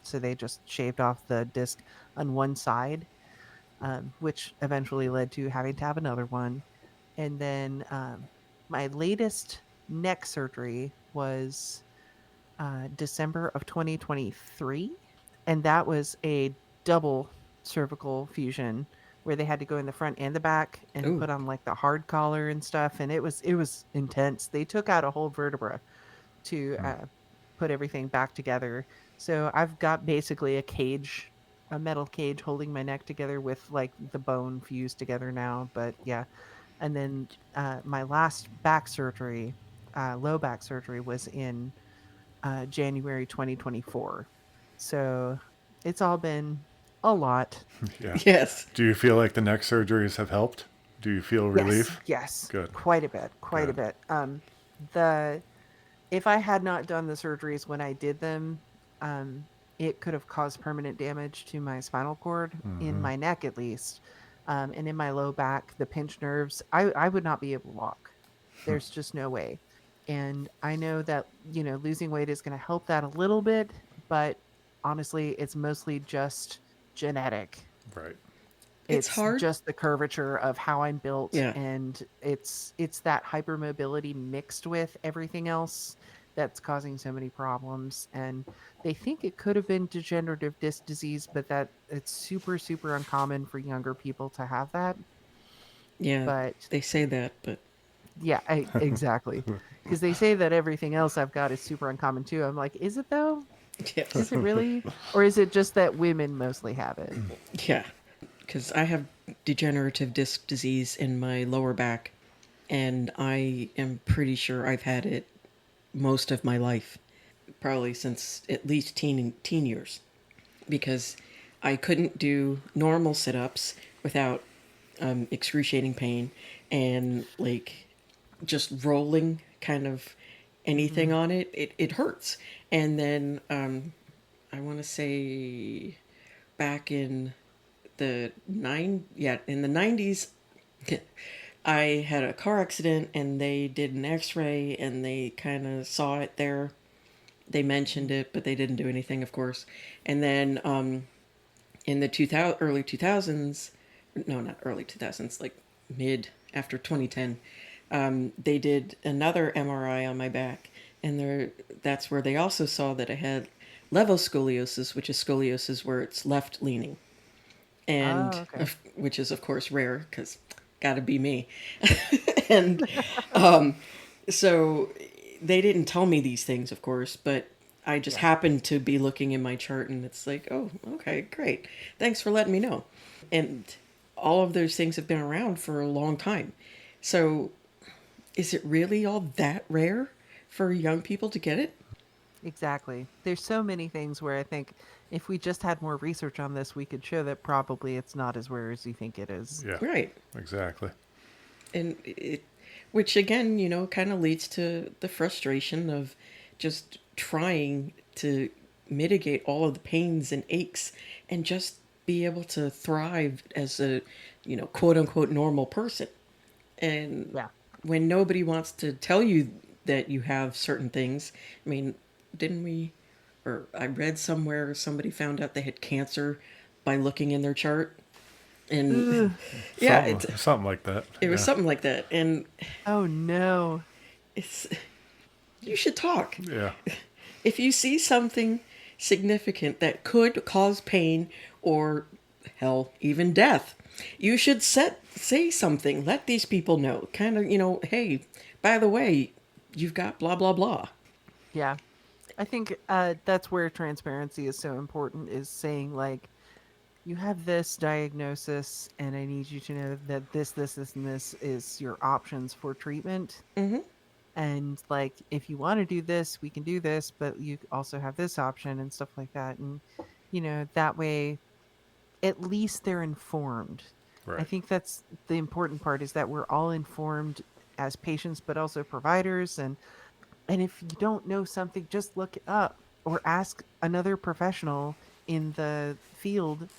S3: So they just shaved off the disc on one side, which eventually led to having to have another one. And then my latest neck surgery was December of 2023. And that was a double cervical fusion where they had to go in the front and the back and
S4: Ooh.
S3: put on like the hard collar and stuff. And it was intense. They took out a whole vertebra to put everything back together. So I've got basically a metal cage holding my neck together with like the bone fused together now. But yeah. And then my last back surgery, low back surgery, was in January 2024. So it's all been a lot.
S1: Yeah.
S4: Yes.
S1: Do you feel like the neck surgeries have helped? Do you feel relief?
S3: Yes,
S1: Good.
S3: quite a bit, quite a
S1: Good.
S3: bit. The If I had not done the surgeries when I did them, it could have caused permanent damage to my spinal cord, in
S1: Mm-hmm.
S3: my neck at least, and in my low back, the pinched nerves. I would not be able to walk. There's just no way. And I know that, losing weight is going to help that a little bit, but honestly, it's mostly just genetic.
S1: Right.
S4: It's
S3: It's
S4: hard.
S3: just the curvature of how I'm built,
S4: Yeah.
S3: and it's that hypermobility mixed with everything else that's causing so many problems. And they think it could have been degenerative disc disease, but that it's super super uncommon for younger people to have that.
S4: Yeah.
S3: But
S4: They say that, but
S3: yeah, exactly. Because they say that everything else I've got is super uncommon too. I'm like, is it though? Is
S4: yes.
S3: it really? Or is it just that women mostly have it?
S4: Yeah. Because I have degenerative disc disease in my lower back, and I am pretty sure I've had it most of my life, probably since at least teen years, because I couldn't do normal sit ups without excruciating pain, and like just rolling kind of anything
S3: Hmm.
S4: on it hurts. And then I want to say back in in the 90s, I had a car accident and they did an x-ray and they kind of saw it there. They mentioned it, but they didn't do anything, of course. And then in the early 2000s, no, not early 2000s, like mid after 2010, they did another MRI on my back, and that's where they also saw that I had levoscoliosis, which is scoliosis where it's left leaning,
S3: Oh,
S4: and
S3: okay.
S4: which is of course rare because gotta be me. And so they didn't tell me these things, of course, but I just
S3: Yeah.
S4: happened to be looking in my chart and it's like, oh, okay, great. Thanks for letting me know. And all of those things have been around for a long time. So is it really all that rare for young people to get it?
S3: Exactly. There's so many things where I think if we just had more research on this, we could show that probably it's not as rare as you think it is.
S1: Yeah.
S4: Right.
S1: Exactly.
S4: And which again, kind of leads to the frustration of just trying to mitigate all of the pains and aches and just be able to thrive as a, quote unquote normal person. And
S3: Yeah.
S4: when nobody wants to tell you that you have certain things, I mean, didn't we, or I read somewhere somebody found out they had cancer by looking in their chart. And
S3: Ugh.
S4: yeah,
S1: Something like that.
S4: it was
S1: Yeah.
S4: something like that. And
S3: Oh no.
S4: it's, you should talk.
S1: Yeah.
S4: If you see something significant that could cause pain or hell, even death, you should say something. Let these people know. Kind of, hey, by the way, you've got blah blah blah.
S3: Yeah. I think that's where transparency is so important, is saying like, you have this diagnosis and I need you to know that this, and this is your options for treatment.
S4: Hmm.
S3: And like, if you want to do this, we can do this, but you also have this option and stuff like that. And, that way, at least they're informed. I
S1: Right.
S3: think that's the important part, is that we're all informed as patients, but also providers. And if you don't know something, just look it up or ask another professional in the field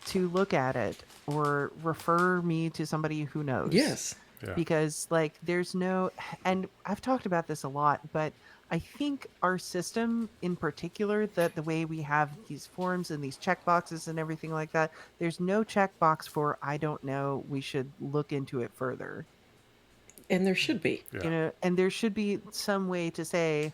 S3: to look at it, or refer me to somebody who knows.
S4: Yes.
S1: Yeah.
S3: Because like, there's no, and I've talked about this a lot, but I think our system in particular, that the way we have these forms and these check boxes and everything like that, there's no checkbox for I don't know, we should look into it further.
S4: And there should be.
S1: Yeah.
S3: And there should be some way to say,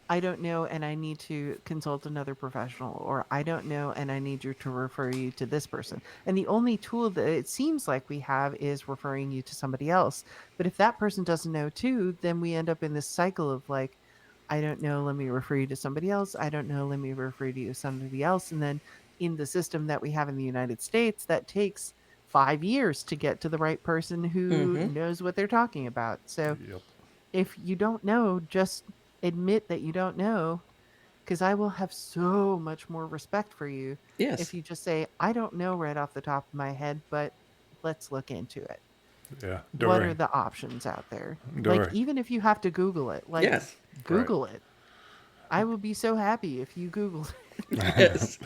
S3: I don't know and I need to consult another professional, or I don't know and I need you to refer you to this person. And the only tool that it seems like we have is referring you to somebody else. But if that person doesn't know too, then we end up in this cycle of like, I don't know, let me refer you to somebody else. I don't know, let me refer you to somebody else. And then in the system that we have in the United States, that takes 5 years to get to the right person who
S4: Hmm.
S3: knows what they're talking about. So
S1: Yep.
S3: if you don't know, just admit that you don't know, because I will have so much more respect for you
S4: Yes.
S3: if you just say, I don't know right off the top of my head, but let's look into it.
S1: Yeah.
S3: What are the options out there? Like,
S1: During.
S3: even if you have to Google it, like,
S4: Yes.
S1: Right.
S3: Google it. I will be so happy if you Googled it.
S4: Yes.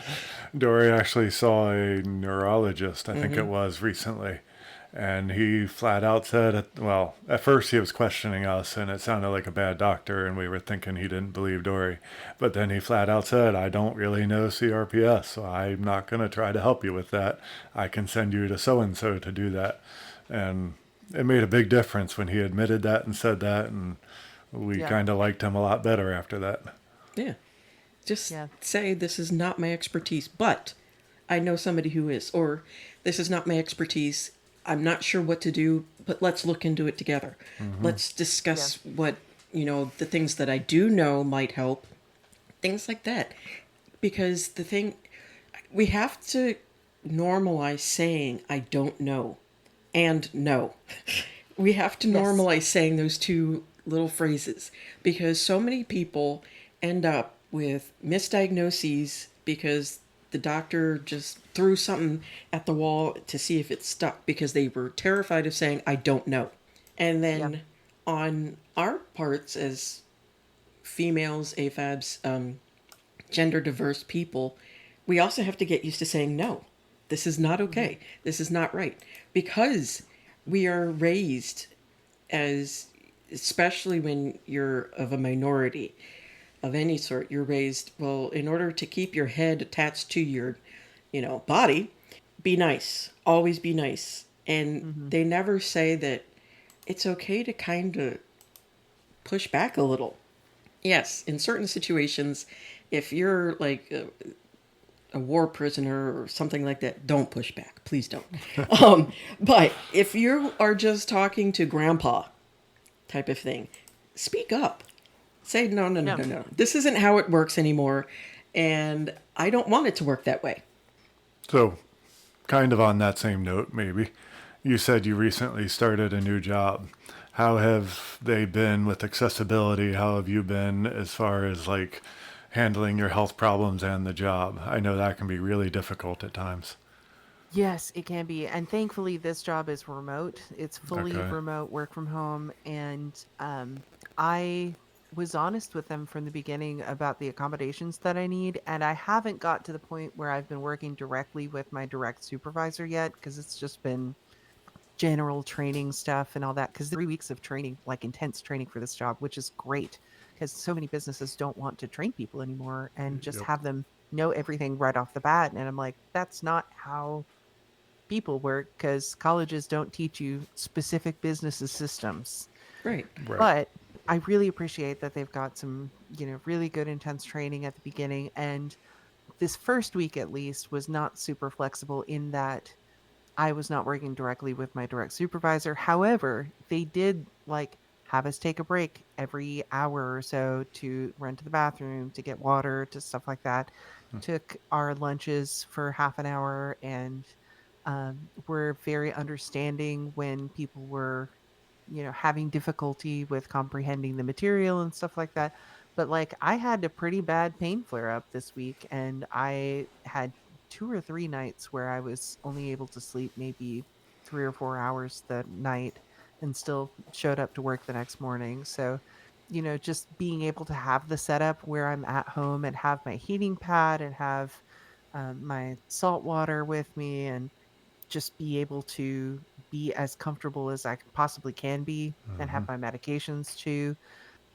S1: Dory actually saw a neurologist, I think it
S4: Mm-hmm.
S1: was recently, and he flat out said, well, at first he was questioning us, and it sounded like a bad doctor, and we were thinking he didn't believe Dory. But then he flat out said, I don't really know CRPS, so I'm not going to try to help you with that. I can send you to so and so to do that. And it made a big difference when he admitted that and said that, and we
S3: Yeah.
S1: kind of liked him a lot better after that.
S4: Yeah. Just
S3: Yeah.
S4: say this is not my expertise, but I know somebody who is, or this is not my expertise. I'm not sure what to do, but let's look into it together. Let's
S3: Yeah.
S4: discuss what, the things that I do know might help, things like that. Because we have to normalize saying, I don't know, and no. We have to
S3: Yes.
S4: normalize saying those two little phrases because so many people end up with misdiagnoses because the doctor just threw something at the wall to see if it stuck because they were terrified of saying, I don't know. And
S3: Yeah.
S4: then on our parts as females, AFABs, gender diverse people, we also have to get used to saying no. This is not okay. This is not right. Because we are raised as, especially when you're of a minority of any sort, you're raised, well, in order to keep your head attached to your, body, be nice. Always be nice. And
S3: Mm-hmm.
S4: they never say that it's okay to kind of push back a little. Yes, in certain situations, if you're like a war prisoner or something like that, don't push back. Please don't. But if you are just talking to grandpa type of thing, speak up. Say, no, no, no,
S3: Yeah.
S4: no, no. This isn't how it works anymore. And I don't want it to work that way.
S1: So, kind of on that same note, maybe, you said you recently started a new job. How have they been with accessibility? How have you been as far as like handling your health problems and the job? I know that can be really difficult at times.
S3: Yes, it can be. And thankfully, this job is remote. It's fully
S1: Okay.
S3: remote, work from home. And I was honest with them from the beginning about the accommodations that I need. And I haven't got to the point where I've been working directly with my direct supervisor yet because it's just been general training stuff and all that. Because 3 weeks of training, like intense training for this job, which is great because so many businesses don't want to train people anymore and just
S1: Yep.
S3: have them know everything right off the bat. And I'm like, that's not how people work because colleges don't teach you specific businesses systems.
S4: Right.
S1: Right.
S3: But I really appreciate that they've got some, really good intense training at the beginning. And this first week at least was not super flexible in that I was not working directly with my direct supervisor. However, they did like have us take a break every hour or so to run to the bathroom, to get water, to stuff like that. Took our lunches for half an hour and were very understanding when people were, having difficulty with comprehending the material and stuff like that. But like I had a pretty bad pain flare up this week and I had 2 or 3 nights where I was only able to sleep maybe 3 or 4 hours that night and still showed up to work the next morning. So, just being able to have the setup where I'm at home and have my heating pad and have my salt water with me and just be able to be as comfortable as I possibly can be and have my medications too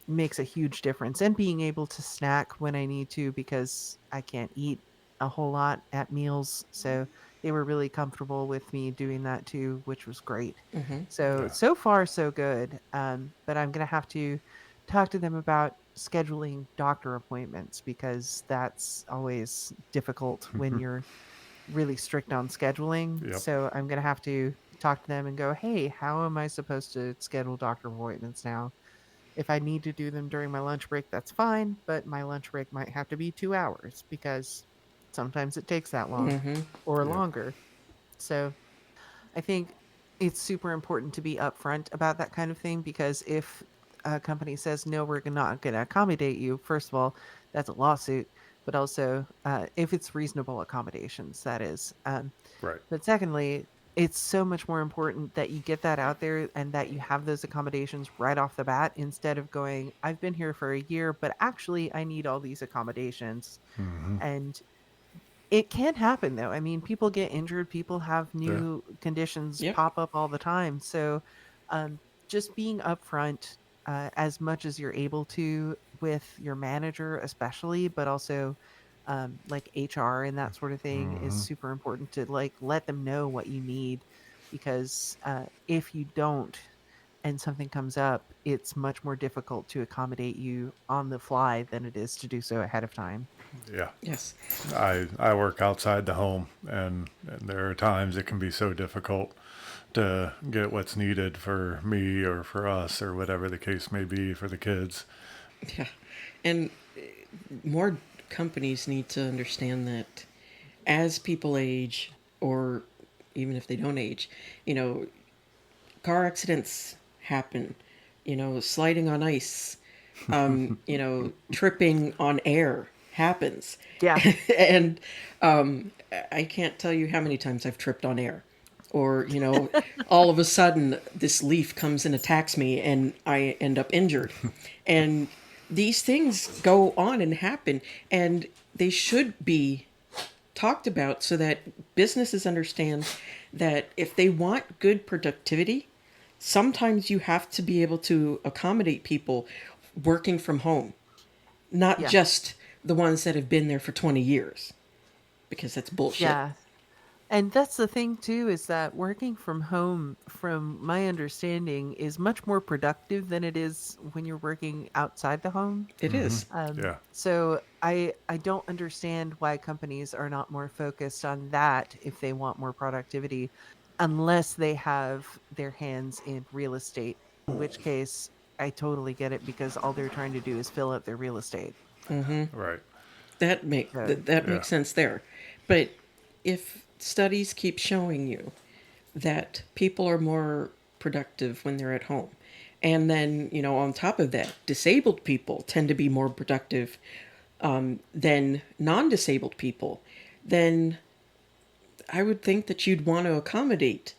S3: makes a huge difference. And being able to snack when I need to because I can't eat a whole lot at meals. So they were really comfortable with me doing that too, which was great. So,
S1: Yeah.
S3: so far, so good. But I'm going to have to talk to them about scheduling doctor appointments because that's always difficult when you're really strict on scheduling.
S1: Yep.
S3: So I'm going to have to talk to them and go, hey, how am I supposed to schedule doctor appointments now? If I need to do them during my lunch break, that's fine, but my lunch break might have to be 2 hours because sometimes it takes that long or
S1: Yep.
S3: longer. So I think it's super important to be upfront about that kind of thing because if a company says, no, we're not going to accommodate you, first of all, that's a lawsuit. But also, if it's reasonable accommodations, that is.
S1: Right.
S3: But secondly, it's so much more important that you get that out there and that you have those accommodations right off the bat instead of going, I've been here for a year, but actually I need all these accommodations.
S1: Hmm.
S3: And it can happen though. I mean, people get injured, people have
S1: Yeah.
S3: new conditions
S4: Yep.
S3: pop up all the time. So um, just being upfront as much as you're able to with your manager, especially, but also like HR and that sort of thing is
S1: Hmm.
S3: super important to like let them know what you need because if you don't and something comes up, it's much more difficult to accommodate you on the fly than it is to do so ahead of time.
S1: Yeah.
S4: Yes.
S1: I work outside the home, and there are times it can be so difficult to get what's needed for me or for us or whatever the case may be for the kids.
S4: Yeah. And more companies need to understand that as people age, or even if they don't age, you know, car accidents happen, sliding on ice, tripping on air happens.
S3: Yeah.
S4: And I can't tell you how many times I've tripped on air. Or, all of a sudden this leaf comes and attacks me and I end up injured. And these things go on and happen, and they should be talked about so that businesses understand that if they want good productivity, sometimes you have to be able to accommodate people working from home, not
S3: Yeah.
S4: just the ones that have been there for 20 years, because that's bullshit.
S3: Yeah. And that's the thing too, is that working from home, from my understanding, is much more productive than it is when you're working outside the home.
S4: It is.
S1: Yeah.
S3: So I don't understand why companies are not more focused on that if they want more productivity, unless they have their hands in real estate, in which case I totally get it because all they're trying to do is fill up their real estate.
S1: Right.
S3: So
S4: That
S1: Yeah.
S4: makes sense there. But if studies keep showing you that people are more productive when they're at home, and then, on top of that, disabled people tend to be more productive than non-disabled people, then I would think that you'd want to accommodate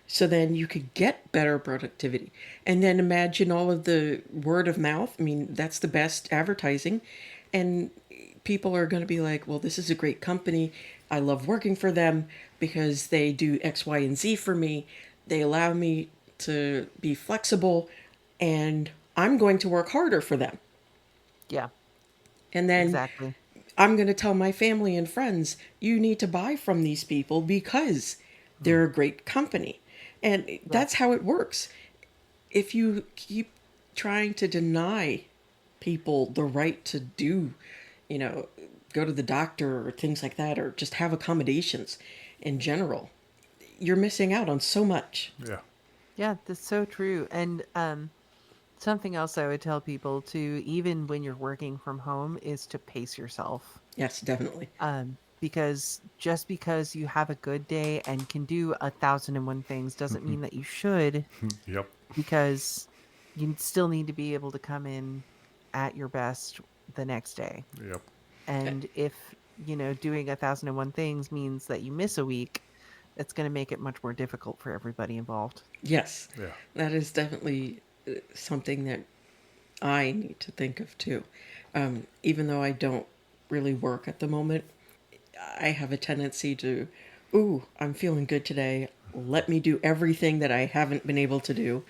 S4: so then you could get better productivity. And then imagine all of the word of mouth. I mean, that's the best advertising. And people are going to be like, well, this is a great company. I love working for them because they do X, Y, and Z for me. They allow me to be flexible, and I'm going to work harder for them.
S3: yeah,
S4: And then
S3: exactly.
S4: I'm going to tell my family and friends, you need to buy from these people because they're a great company. And
S3: Yeah.
S4: that's how it works. If you keep trying to deny people the right to do, you know, go to the doctor or things like that, or just have accommodations in general, you're missing out on so much.
S1: Yeah.
S3: Yeah, that's so true. And something else I would tell people to, even when you're working from home, is to pace yourself.
S4: Yes, definitely.
S3: Because just because you have a good day and can do 1,001 things doesn't mean that you should,
S1: Yep.
S3: because you still need to be able to come in at your best the next day.
S1: Yep.
S3: And if, doing 1,001 things means that you miss a week, it's going to make it much more difficult for everybody involved.
S4: Yes,
S1: Yeah.
S4: that is definitely something that I need to think of too. Even though I don't really work at the moment, I have a tendency to, ooh, I'm feeling good today. Let me do everything that I haven't been able to do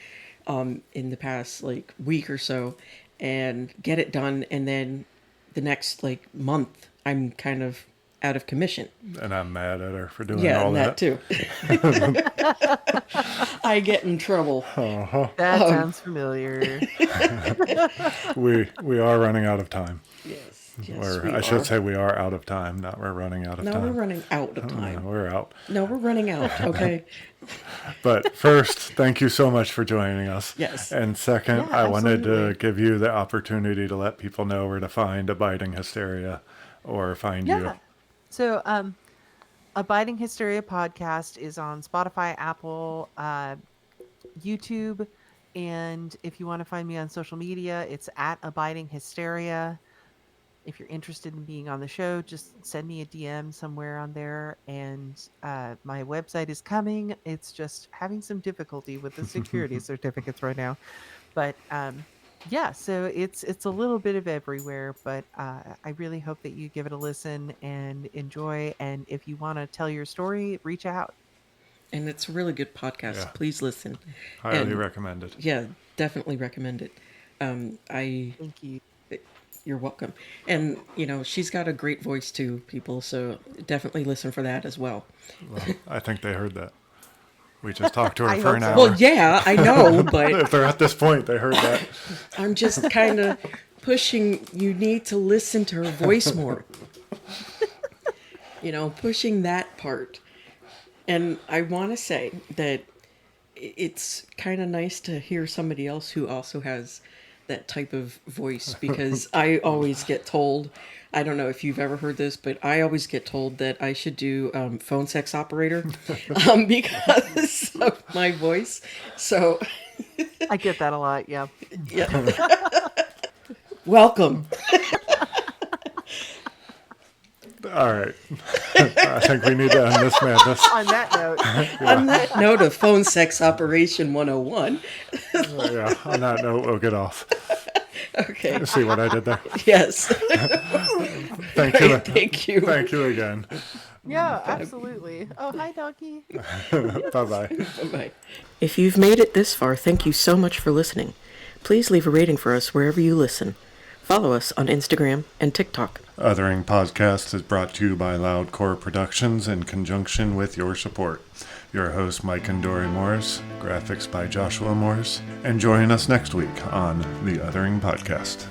S4: in the past week or so, and get it done. And then the next month, I'm kind of out of commission.
S1: And I'm mad at her for doing
S4: Yeah,
S1: all
S4: and that too. I get in trouble.
S3: That sounds familiar.
S1: We are running out of time.
S4: Yes,
S1: Or
S4: we
S1: I should
S4: are.
S1: say we are out of time, not we're running out of
S4: No,
S1: time.
S4: we're running out of
S1: No,
S4: time.
S1: we're out.
S4: No, we're running out. Okay.
S1: But first, thank you so much for joining us.
S4: Yes.
S1: And second,
S3: Yeah,
S1: I wanted to
S3: absolutely.
S1: give you the opportunity to let people know where to find Abiding Hysteria or find you.
S3: Yeah. So, Abiding Hysteria Podcast is on Spotify, Apple, YouTube, and if you want to find me on social media, it's at Abiding Hysteria. if you're interested in being on the show, just send me a DM somewhere on there. And my website is coming. It's just having some difficulty with the security certificates right now. But yeah, so it's a little bit of everywhere. But I really hope that you give it a listen and enjoy. And if you want to tell your story, reach out.
S4: And it's a really good podcast.
S1: Yeah.
S4: Please listen.
S1: Highly recommend it.
S4: Yeah, definitely recommend it.
S3: Thank you.
S4: You're welcome. And, she's got a great voice too, people. So definitely listen for that as well.
S1: Well, I think they heard that. We just talked to her
S3: I
S1: for
S3: hope
S1: an
S3: so.
S1: hour.
S4: Well, yeah, I know, but
S1: If they're at this point, they heard that.
S4: I'm just kind of pushing. You need to listen to her voice more. Pushing that part. And I want to say that it's kind of nice to hear somebody else who also has that type of voice, because I always get told, I don't know if you've ever heard this, but I always get told that I should do phone sex operator because of my voice. So
S3: I get that a lot. Yeah.
S4: Welcome.
S1: All right. I think we need to end this madness.
S3: On that note,
S4: On that note of phone sex operation 101.
S1: Yeah, on that note, we'll get off.
S4: Okay.
S1: See what I did there?
S4: Yes.
S1: Thank you.
S4: Thank you.
S1: Thank you again.
S3: yeah, absolutely. Oh, hi, Donkey.
S1: Bye-bye.
S4: Bye-bye. If you've made it this far, thank you so much for listening. Please leave a rating for us wherever you listen. Follow us on Instagram and TikTok.
S1: Othering Podcast is brought to you by Loudcore Productions in conjunction with your support. Your host, Mike and Dory Morris, graphics by Joshua Morris, and join us next week on the Othering Podcast.